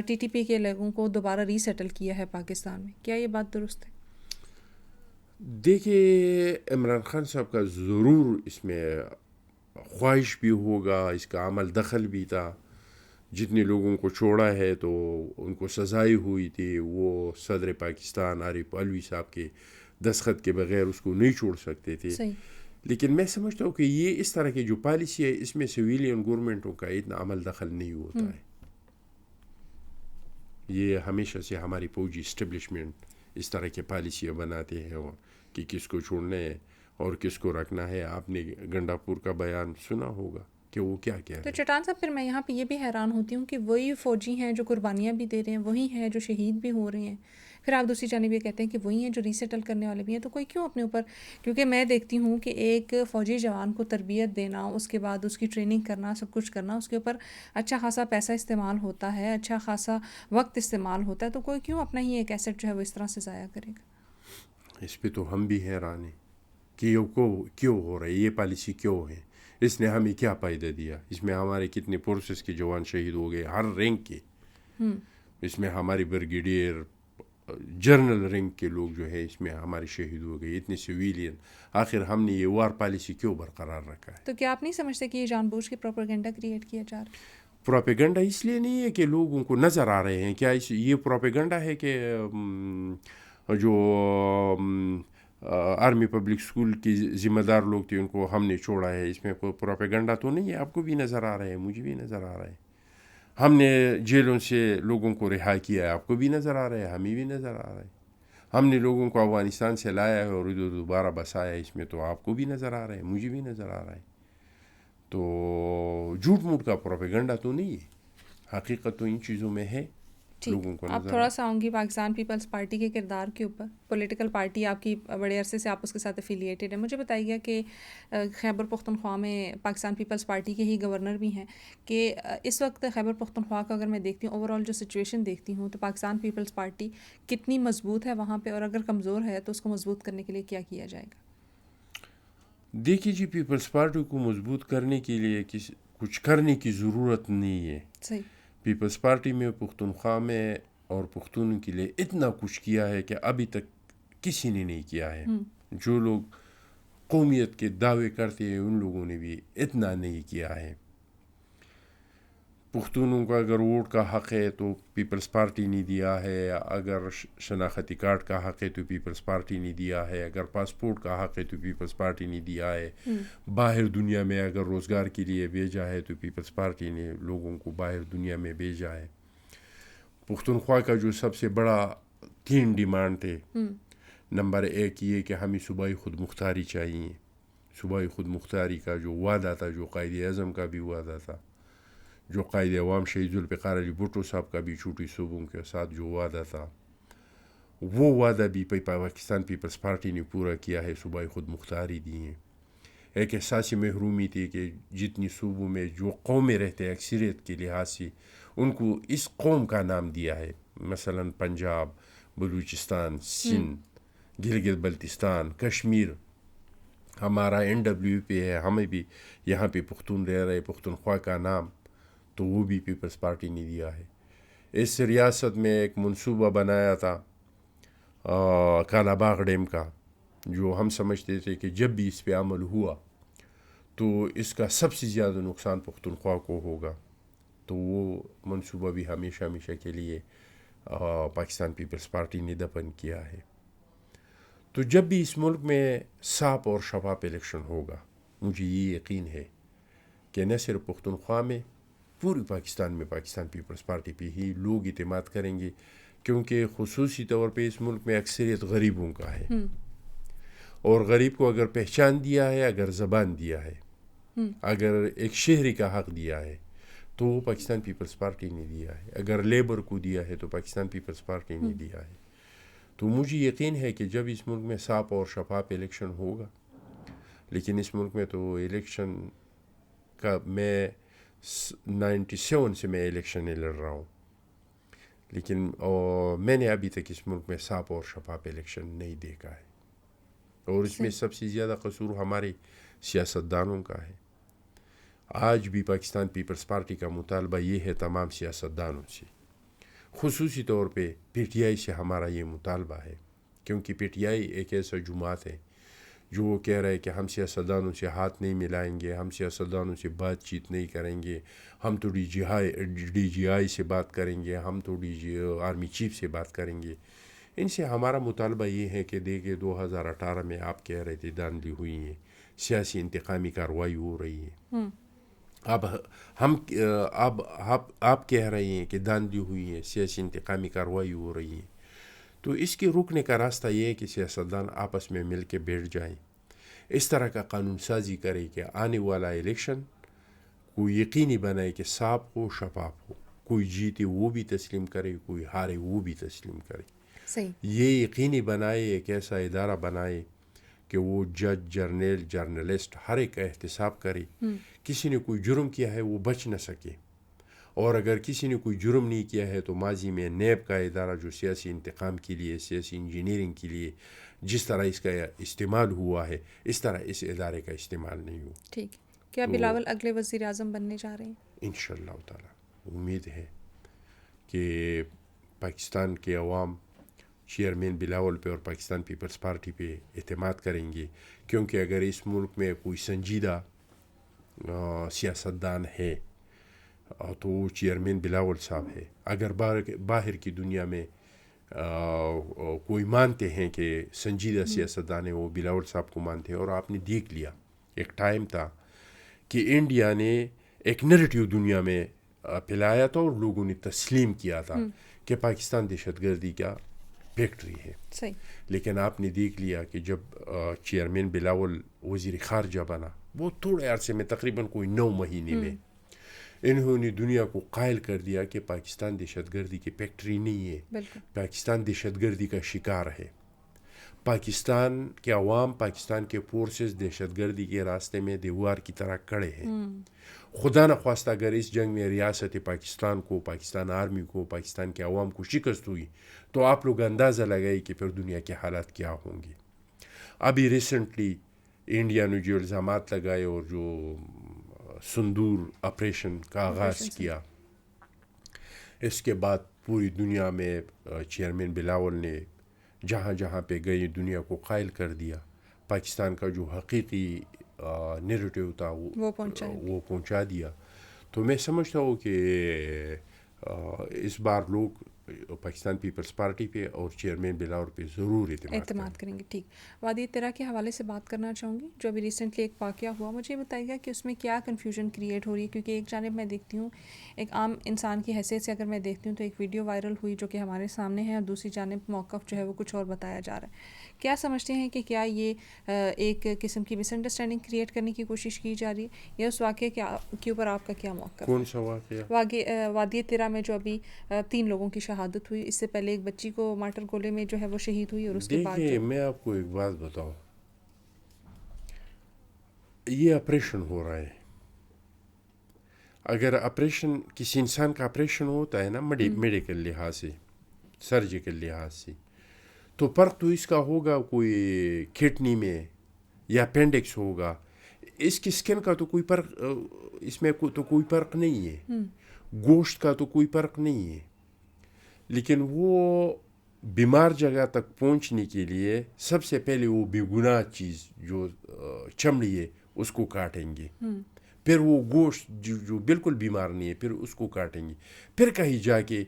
B: ٹی ٹی پی کے لوگوں کو دوبارہ ری سیٹل کیا ہے پاکستان میں. کیا یہ بات درست ہے؟
A: دیکھیے, عمران خان صاحب کا ضرور اس میں خواہش بھی ہوگا, اس کا عمل دخل بھی تھا. جتنے لوگوں کو چھوڑا ہے تو ان کو سزائیں ہوئی تھی, وہ صدر پاکستان عارف علوی صاحب کے دستخط کے بغیر اس کو نہیں چھوڑ سکتے تھے. لیکن میں سمجھتا ہوں کہ یہ اس طرح کی جو پالیسی ہے اس میں سویلین گورنمنٹوں کا اتنا عمل دخل نہیں ہوتا ہے. یہ ہمیشہ سے ہماری فوجی اسٹیبلشمنٹ اس طرح کی پالیسیاں بناتے ہیں کہ کس کو چھوڑنا ہے اور کس کو رکھنا ہے. آپ نے گنڈا پور کا بیان سنا ہوگا کہ وہ کیا کیا ہے.
B: تو چٹان صاحب, پھر میں یہاں پہ یہ بھی حیران ہوتی ہوں کہ وہی فوجی ہیں جو قربانیاں بھی دے رہے ہیں, وہی ہیں جو شہید بھی ہو رہے ہیں, پھر آپ دوسری جانب یہ کہتے ہیں کہ وہی ہیں جو ری سیٹل کرنے والے بھی ہیں. تو کوئی کیوں اپنے اوپر, کیونکہ میں دیکھتی ہوں کہ ایک فوجی جوان کو تربیت دینا, اس کے بعد اس کی ٹریننگ کرنا, سب کچھ کرنا, اس کے اوپر اچھا خاصا پیسہ استعمال ہوتا ہے, اچھا خاصا وقت استعمال ہوتا ہے. تو کوئی کیوں اپنا ہی ایک ایسٹ جو ہے وہ اس طرح سے ضائع کرے گا؟
A: اس پہ تو ہم بھی حیران ہیں کہ یہ کیوں ہو رہا ہے, یہ پالیسی کیوں ہے, اس نے ہمیں کیا فائدہ دیا. اس میں ہمارے کتنے فورسز کے جوان شہید ہو گئے, ہر رینک کے. اس میں ہماری بریگیڈیئر, جنرل رینک کے لوگ جو ہے اس میں ہمارے شہید ہو گئے, اتنے سویلین. آخر ہم نے یہ وار پالیسی کیوں برقرار رکھا ہے؟
B: تو کیا آپ نہیں سمجھتے کہ یہ جان بوجھ کے پروپیگنڈا کریٹ کیا جا رہا ہے؟
A: پروپیگنڈا اس لیے نہیں ہے کہ لوگوں کو نظر آ رہے ہیں. کیا یہ پروپیگنڈا ہے کہ جو آرمی پبلک اسکول کی ذمہ دار لوگ تھے ان کو ہم نے چھوڑا ہے؟ اس میں کوئی پروپیگنڈا تو نہیں ہے. آپ کو بھی نظر آ رہا ہے, مجھے بھی نظر آ رہا ہے. ہم نے جیلوں سے لوگوں کو رہا کیا ہے, آپ کو بھی نظر آ رہا ہے, ہمیں بھی نظر آ رہا ہے. ہم نے لوگوں کو افغانستان سے لایا ہے اور ادھر دوبارہ بسایا ہے, اس میں تو آپ کو بھی نظر آ رہا ہے, مجھے بھی نظر آ رہا ہے. تو جھوٹ موٹ کا پروپیگنڈا تو نہیں ہے, حقیقت تو ان چیزوں میں ہے. لوگوں کو
B: آپ تھوڑا سا آؤں گی پاکستان پیپلز پارٹی کے کردار کے اوپر. پولیٹیکل پارٹی آپ کی بڑے عرصے سے آپ اس کے ساتھ افیلیٹڈ ہیں. مجھے بتائیے کہ خیبر پختونخوا میں پاکستان پیپلز پارٹی کے ہی گورنر بھی ہیں, کہ اس وقت خیبر پختونخوا کا اگر میں دیکھتی ہوں, اوور آل جو سچویشن دیکھتی ہوں, تو پاکستان پیپلز پارٹی کتنی مضبوط ہے وہاں پہ, اور اگر کمزور ہے تو اس کو مضبوط کرنے کے لیے کیا کیا جائے گا؟
A: دیکھیے جی, پیپلز پارٹی کو مضبوط کرنے کے لیے کچھ کرنے کی ضرورت نہیں ہے.
B: صحیح.
A: پیپلز پارٹی میں پختونخوا میں اور پختونوں کے لیے اتنا کچھ کیا ہے کہ ابھی تک کسی نے نہیں کیا ہے. جو لوگ قومیت کے دعوے کرتے ہیں ان لوگوں نے بھی اتنا نہیں کیا ہے. پختونوں کا اگر ووٹ کا حق ہے تو پیپلز پارٹی نے دیا ہے, اگر شناختی کارڈ کا حق ہے تو پیپلز پارٹی نے دیا ہے, اگر پاسپورٹ کا حق ہے تو پیپلز پارٹی نے دیا ہے. باہر دنیا میں اگر روزگار کے لیے بھیجا ہے تو پیپلز پارٹی نے لوگوں کو باہر دنیا میں بھیجا ہے. پختونخوا کا جو سب سے بڑا 3 ڈیمانڈ تھے, نمبر 1 یہ کہ ہمیں صوبائی خود مختاری چاہیے. صوبائی خود مختاری کا جو وعدہ تھا, جو قائد اعظم کا بھی وعدہ تھا, جو قائد عوام شہید ذوالفقار علی بھٹو صاحب کا بھی چھوٹی صوبوں کے ساتھ جو وعدہ تھا, وہ وعدہ بھی پاکستان پیپلز پارٹی نے پورا کیا ہے. صوبائی خود مختاری دی ہیں. ایک احساسی محرومی تھی کہ جتنی صوبوں میں جو قومیں رہتے ہیں اکثریت کے لحاظ سے ان کو اس قوم کا نام دیا ہے. مثلا پنجاب, بلوچستان, سندھ, گلگت بلتستان, کشمیر ہمارا NW پہ ہے, ہمیں بھی یہاں پہ پختون رہ رہے, پختونخوا کا نام تو وہ بھی پیپلز پارٹی نے دیا ہے. اس ریاست میں ایک منصوبہ بنایا تھا کالا باغ ڈیم کا, جو ہم سمجھتے تھے کہ جب بھی اس پہ عمل ہوا تو اس کا سب سے زیادہ نقصان پختونخوا کو ہوگا, تو وہ منصوبہ بھی ہمیشہ کے لیے پاکستان پیپلز پارٹی نے دفن کیا ہے. تو جب بھی اس ملک میں صاف اور شفاف الیکشن ہوگا, مجھے یہ یقین ہے کہ نہ صرف پختونخوا میں, پوری پاکستان میں پاکستان پیپلز پارٹی پہ ہی لوگ اعتماد کریں گے, کیونکہ خصوصی طور پہ اس ملک میں اکثریت غریبوں کا ہے, اور غریب کو اگر پہچان دیا ہے, اگر زبان دیا ہے, اگر ایک شہری کا حق دیا ہے, تو وہ پاکستان پیپلز پارٹی نے دیا ہے. اگر لیبر کو دیا ہے تو پاکستان پیپلز پارٹی نے دیا ہے. تو مجھے یقین ہے کہ جب اس ملک میں صاف اور شفاف الیکشن ہوگا, لیکن اس ملک میں تو الیکشن کا میں 97 سے میں الیکشن لڑ رہا ہوں, لیکن میں نے ابھی تک اس ملک میں صاف اور شفاف الیکشن نہیں دیکھا ہے, اور اس میں سب سے زیادہ قصور ہمارے سیاستدانوں کا ہے. آج بھی پاکستان پیپلز پارٹی کا مطالبہ یہ ہے تمام سیاستدانوں سے, خصوصی طور پہ پی ٹی آئی سے ہمارا یہ مطالبہ ہے, کیونکہ پی ٹی آئی ایک ایسا جماعت ہے جو وہ کہہ رہے کہ ہم سیاستدانوں سے ہاتھ نہیں ملائیں گے, ہم سیاستدانوں سے بات چیت نہیں کریں گے, ہم تو ڈی جی آئی سے بات کریں گے, ہم تو آرمی چیف سے بات کریں گے. ان سے ہمارا مطالبہ یہ ہے کہ دیکھیں 2018 میں آپ کہہ رہے تھے دھاندلی ہوئی ہیں, سیاسی انتقامی کارروائی ہو رہی ہے. اب آپ کہہ رہے ہیں کہ دھاندلی ہوئی ہے, سیاسی انتقامی کارروائی ہو رہی ہے. تو اس کے رکنے کا راستہ یہ ہے کہ سیاستدان آپس میں مل کے بیٹھ جائیں, اس طرح کا قانون سازی کرے کہ آنے والا الیکشن کو یقینی بنائے کہ صاف ہو, شفاف ہو, کوئی جیتے وہ بھی تسلیم کرے, کوئی ہارے وہ بھی تسلیم کرے. یہ یقینی بنائے, ایک ایسا ادارہ بنائے کہ وہ جج, جرنیل, جرنلسٹ ہر ایک کا احتساب کرے. کسی نے کوئی جرم کیا ہے وہ بچ نہ سکے, اور اگر کسی نے کوئی جرم نہیں کیا ہے تو ماضی میں نیب کا ادارہ جو سیاسی انتقام کے لیے, سیاسی انجینئرنگ کے لیے جس طرح اس کا استعمال ہوا ہے, اس طرح اس ادارے کا استعمال نہیں ہو.
B: ٹھیک. کیا بلاول اگلے وزیر اعظم بننے جا رہے ہیں؟
A: انشاءاللہ تعالی امید ہے کہ پاکستان کے عوام چیئرمین بلاول پہ اور پاکستان پیپلز پارٹی پہ اعتماد کریں گے, کیونکہ اگر اس ملک میں کوئی سنجیدہ سیاستدان ہے تو وہ چیئرمین بلاول صاحب ہے. اگر باہر کی دنیا میں کوئی مانتے ہیں کہ سنجیدہ سیاستدان ہے, وہ بلاول صاحب کو مانتے ہیں. اور آپ نے دیکھ لیا, ایک ٹائم تھا کہ انڈیا نے ایک نیریٹیو دنیا میں پھیلایا تھا اور لوگوں نے تسلیم کیا تھا کہ پاکستان دہشت گردی کا فیکٹری ہے. لیکن آپ نے دیکھ لیا کہ جب چیئرمین بلاول وزیر خارجہ بنا, وہ تھوڑے عرصے میں تقریباً کوئی 9 مہینے میں انہوں نے دنیا کو قائل کر دیا کہ پاکستان دہشت گردی کی فیکٹری نہیں ہے, پاکستان دہشت گردی کا شکار ہے. پاکستان کے عوام, پاکستان کے فورسز دہشت گردی کے راستے میں دیوار کی طرح کھڑے ہیں. خدا نخواستہ اگر اس جنگ میں ریاست پاکستان کو, پاکستان آرمی کو, پاکستان کے عوام کو شکست ہوئی تو آپ لوگ اندازہ لگائیں کہ پھر دنیا کے حالات کیا ہوں گے. ابھی ریسنٹلی انڈیا نے جو الزامات لگائے اور جو سندور آپریشن کا آغاز کیا, اس کے بعد پوری دنیا میں چیئرمین بلاول نے جہاں جہاں پہ گئی دنیا کو قائل کر دیا. پاکستان کا جو حقیقی نیریٹیو تھا وہ پہنچا دیا. تو میں سمجھتا ہوں کہ اس بار لوگ پاکستان پیپلز پارٹی پہ اور چیئرمین بلاول پہ ضرور اعتماد کریں گے.
B: ٹھیک. وادی اطلاع کے حوالے سے بات کرنا چاہوں گی, جو ابھی ریسنٹلی ایک واقعہ ہوا, مجھے بتائیے گا کہ اس میں کیا کنفیوژن کریٹ ہو رہی ہے, کیونکہ ایک جانب میں دیکھتی ہوں, ایک عام انسان کی حیثیت سے اگر میں دیکھتی ہوں تو ایک ویڈیو وائرل ہوئی جو کہ ہمارے سامنے ہے, اور دوسری جانب موقف جو ہے وہ کچھ اور بتایا جا رہا ہے. کیا سمجھتے ہیں کہ کیا یہ ایک قسم کی مس انڈرسٹینڈنگ کریٹ کرنے کی کوشش کی جا رہی ہے, یا اس واقعے کے اوپر آپ کا کیا موقف؟
A: کون سا واقعہ؟
B: وادی اطلاع میں جو ابھی 3 لوگوں کی شہادت ہوئی, اس سے پہلے ایک بچی کو مارٹر گولے میں جو ہے وہ شہید ہوئی, اور اس کے بعد
A: دیکھیے میں آپ کو ایک بات بتاؤں, یہ آپریشن ہو رہا ہے. اگر آپریشن کسی انسان کا آپریشن ہوتا ہے نا میڈیکل لحاظ سے, سرجیکل لحاظ سے, تو فرق تو اس کا ہوگا کوئی کڈنی میں یا اپینڈکس ہوگا, اس کی اسکن کا تو کوئی فرق, اس میں تو کوئی فرق نہیں ہے, گوشت کا تو کوئی فرق نہیں ہے. لیکن وہ بیمار جگہ تک پہنچنے کے لیے سب سے پہلے وہ بے گناہ چیز جو چمڑی ہے اس کو کاٹیں گے, پھر وہ گوشت جو بالکل بیمار نہیں ہے پھر اس کو کاٹیں گے, پھر کہیں جا کے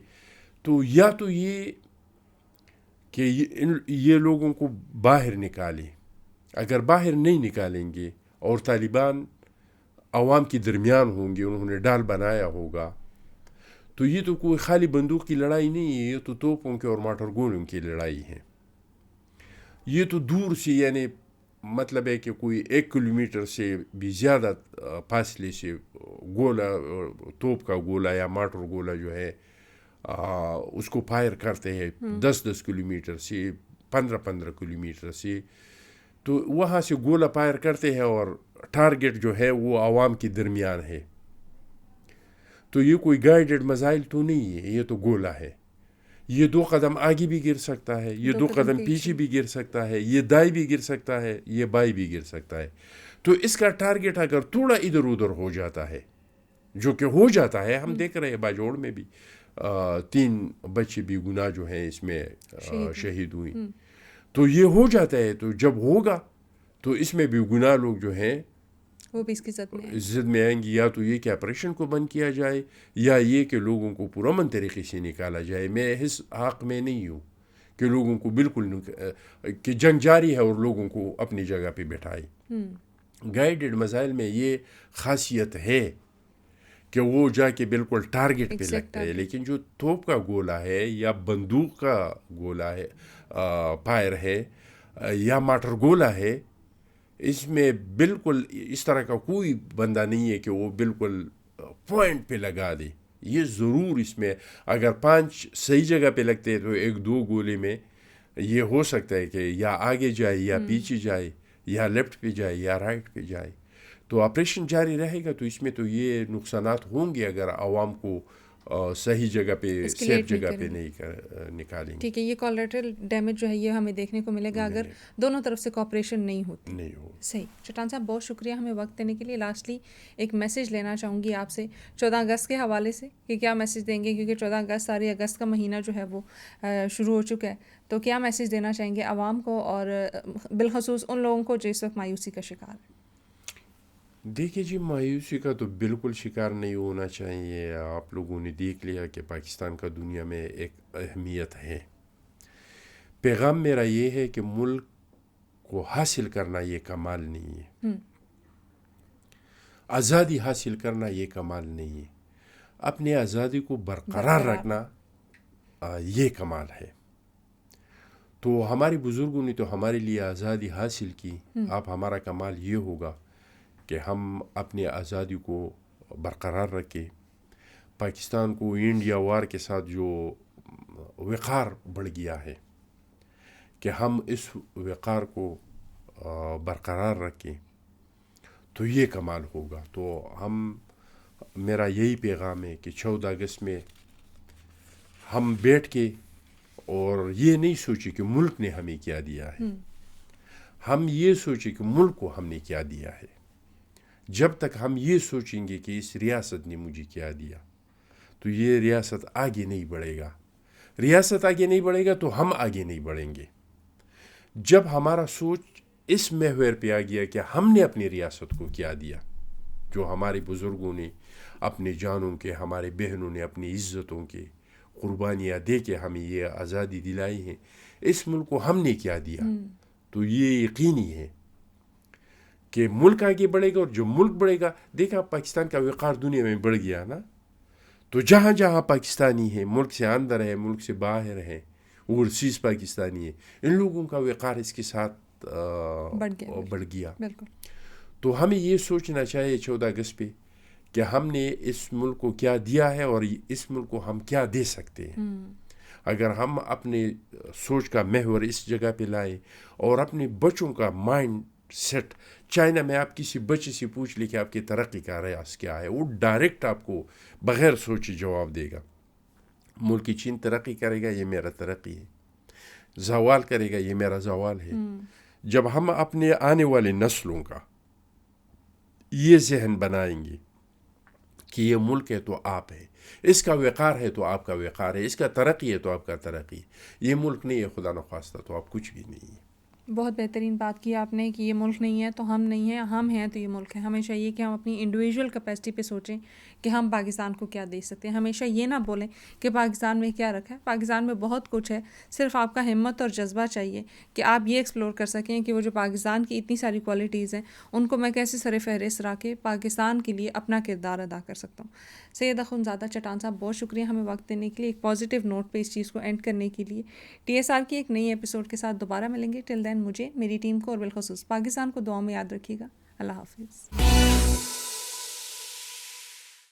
A: تو یا تو یہ کہ یہ لوگوں کو باہر نکالیں. اگر باہر نہیں نکالیں گے اور طالبان عوام کے درمیان ہوں گے, انہوں نے ڈال بنایا ہوگا, تو یہ تو کوئی خالی بندوق کی لڑائی نہیں ہے, یہ تو توپوں کے اور مارٹر گولوں کی لڑائی ہے. یہ تو دور سے, یعنی مطلب ہے کہ کوئی 1 کلومیٹر سے بھی زیادہ فاصلے سے گولہ, توپ کا گولہ یا مارٹر گولہ جو ہے اس کو فائر کرتے ہیں 10 کلومیٹر سے, 15 کلومیٹر سے. تو وہاں سے گولہ فائر کرتے ہیں اور ٹارگٹ جو ہے وہ عوام کے درمیان ہے. تو یہ کوئی گائیڈڈ میزائل تو نہیں ہے, یہ تو گولہ ہے. یہ 2 قدم آگے بھی گر سکتا ہے, یہ 2 قدم پیچھے بھی گر سکتا ہے, یہ دائیں بھی گر سکتا ہے, یہ بائیں بھی گر سکتا ہے. تو اس کا ٹارگٹ اگر تھوڑا ادھر ادھر ہو جاتا ہے, جو کہ ہو جاتا ہے, ہم دیکھ رہے ہیں باجوڑ میں بھی 3 بچے بھی گناہ جو ہیں اس میں شہید ہوئی. تو یہ ہو جاتا ہے. تو جب ہوگا تو اس میں بھی گناہ لوگ جو ہیں
B: وہ بھی اس کی
A: زد میں آئیں گے. یا تو یہ کہ آپریشن کو بند کیا جائے, یا یہ کہ لوگوں کو پرامن طریقے سے نکالا جائے. میں اس حق میں نہیں ہوں کہ لوگوں کو بالکل کہ جنگ جاری ہے اور لوگوں کو اپنی جگہ پہ بٹھائے. گائیڈڈ میزائل میں یہ خاصیت ہے کہ وہ جا کے بالکل ٹارگٹ پہ لگتا ہے. لیکن جو توپ کا گولہ ہے یا بندوق کا گولہ ہے, فائر ہے, یا مارٹر گولہ ہے, اس میں بالکل اس طرح کا کوئی بندہ نہیں ہے کہ وہ بالکل پوائنٹ پہ لگا دے. یہ ضرور اس میں اگر 5 صحیح جگہ پہ لگتے ہیں تو 1-2 گولے میں یہ ہو سکتا ہے کہ یا آگے جائے یا پیچھے جائے, یا لیفٹ پہ جائے یا رائٹ پہ جائے. تو آپریشن جاری رہے گا. تو اس میں تو یہ نقصانات ہوں گے اگر عوام کو صحیح جگہ پہ, سیف جگہ پہ نہیں نکالیں گے.
B: ٹھیک ہے, یہ کولیٹرل ڈیمیج جو ہے یہ ہمیں دیکھنے کو ملے گا اگر دونوں طرف سے کوآپریشن نہیں ہوتی. صحیح. چٹان صاحب بہت شکریہ ہمیں وقت دینے کے لیے. لاسٹلی ایک میسیج لینا چاہوں گی آپ سے 14 اگست کے حوالے سے, کہ کیا میسیج دیں گے, کیونکہ 14 اگست ساری اگست کا مہینہ جو ہے وہ شروع ہو چکا ہے. تو کیا میسیج دینا چاہیں گے عوام کو, اور بالخصوص ان لوگوں کو جو اس وقت مایوسی کا شکار ہے؟
A: دیکھیے جی, مایوسی کا تو بالکل شکار نہیں ہونا چاہیے. آپ لوگوں نے دیکھ لیا کہ پاکستان کا دنیا میں ایک اہمیت ہے. پیغام میرا یہ ہے کہ ملک کو حاصل کرنا یہ کمال نہیں ہے, آزادی حاصل کرنا یہ کمال نہیں ہے, اپنی آزادی کو برقرار رکھنا یہ کمال ہے. تو ہمارے بزرگوں نے تو ہمارے لیے آزادی حاصل کی. اب ہمارا کمال یہ ہوگا کہ ہم اپنی آزادی کو برقرار رکھیں. پاکستان کو انڈیا وار کے ساتھ جو وقار بڑھ گیا ہے, کہ ہم اس وقار کو برقرار رکھیں, تو یہ کمال ہوگا. تو میرا یہی پیغام ہے کہ 14 اگست میں ہم بیٹھ کے اور یہ نہیں سوچے کہ ملک نے ہمیں کیا دیا ہے, ہم یہ سوچے کہ ملک کو ہم نے کیا دیا ہے. جب تک ہم یہ سوچیں گے کہ اس ریاست نے مجھے کیا دیا, تو یہ ریاست آگے نہیں بڑھے گا. ریاست آگے نہیں بڑھے گا تو ہم آگے نہیں بڑھیں گے. جب ہمارا سوچ اس محور پہ آ گیا کہ ہم نے اپنی ریاست کو کیا دیا, جو ہمارے بزرگوں نے اپنے جانوں کے, ہمارے بہنوں نے اپنی عزتوں کے قربانیاں دے کے ہمیں یہ آزادی دلائی ہیں, اس ملک کو ہم نے کیا دیا, تو یہ یقینی ہے کہ ملک آگے بڑھے گا. اور جو ملک بڑھے گا, دیکھا پاکستان کا وقار دنیا میں بڑھ گیا نا. تو جہاں جہاں پاکستانی ہیں, ملک سے اندر ہے, ملک سے باہر ہے, اوورسیز پاکستانی ہے, ان لوگوں کا وقار اس کے ساتھ بڑھ گیا. تو ہمیں یہ سوچنا چاہیے 14 اگست پہ کہ ہم نے اس ملک کو کیا دیا ہے اور اس ملک کو ہم کیا دے سکتے ہیں. اگر ہم اپنے سوچ کا محور اس جگہ پہ لائیں اور اپنے بچوں کا مائنڈ سیٹ, چائنا میں آپ کسی بچے سے پوچھ لیں کہ آپ کی ترقی کا ریاض کیا ہے, وہ ڈائریکٹ آپ کو بغیر سوچے جواب دے گا. ملک چین ترقی کرے گا, یہ میرا ترقی ہے. زوال کرے گا, یہ میرا زوال ہے. جب ہم اپنے آنے والے نسلوں کا یہ ذہن بنائیں گے کہ یہ ملک ہے تو آپ ہے, اس کا وقار ہے تو آپ کا وقار ہے, اس کا ترقی ہے تو آپ کا ترقی, یہ ملک نہیں ہے خدا نخواستہ تو آپ کچھ بھی نہیں ہے.
B: بہت بہترین بات کی آپ نے کہ یہ ملک نہیں ہے تو ہم نہیں ہیں، ہم ہیں تو یہ ملک ہے. ہمیشہ یہ کہ ہم اپنی انڈیویجول کیپیسٹی پہ سوچیں کہ ہم پاکستان کو کیا دے سکتے ہیں. ہمیشہ یہ نہ بولیں کہ پاکستان میں کیا رکھا ہے. پاکستان میں بہت کچھ ہے، صرف آپ کا ہمت اور جذبہ چاہیے کہ آپ یہ ایکسپلور کر سکیں کہ وہ جو پاکستان کی اتنی ساری کوالٹیز ہیں ان کو میں کیسے سر فہرست رکھ کے پاکستان کے لیے اپنا کردار ادا کر سکتا ہوں. سید اخونزادہ چٹان صاحب بہت شکریہ ہمیں وقت دینے کے لیے، ایک پازیٹیو نوٹ پہ اس چیز کو اینڈ کرنے کے لیے. TSR کی ایک نئی ایپیسوڈ کے ساتھ دوبارہ ملیں گے. ٹل دین مجھے، میری ٹیم کو اور بالخصوص پاکستان کو دعاؤں میں یاد رکھیے گا. اللہ حافظ.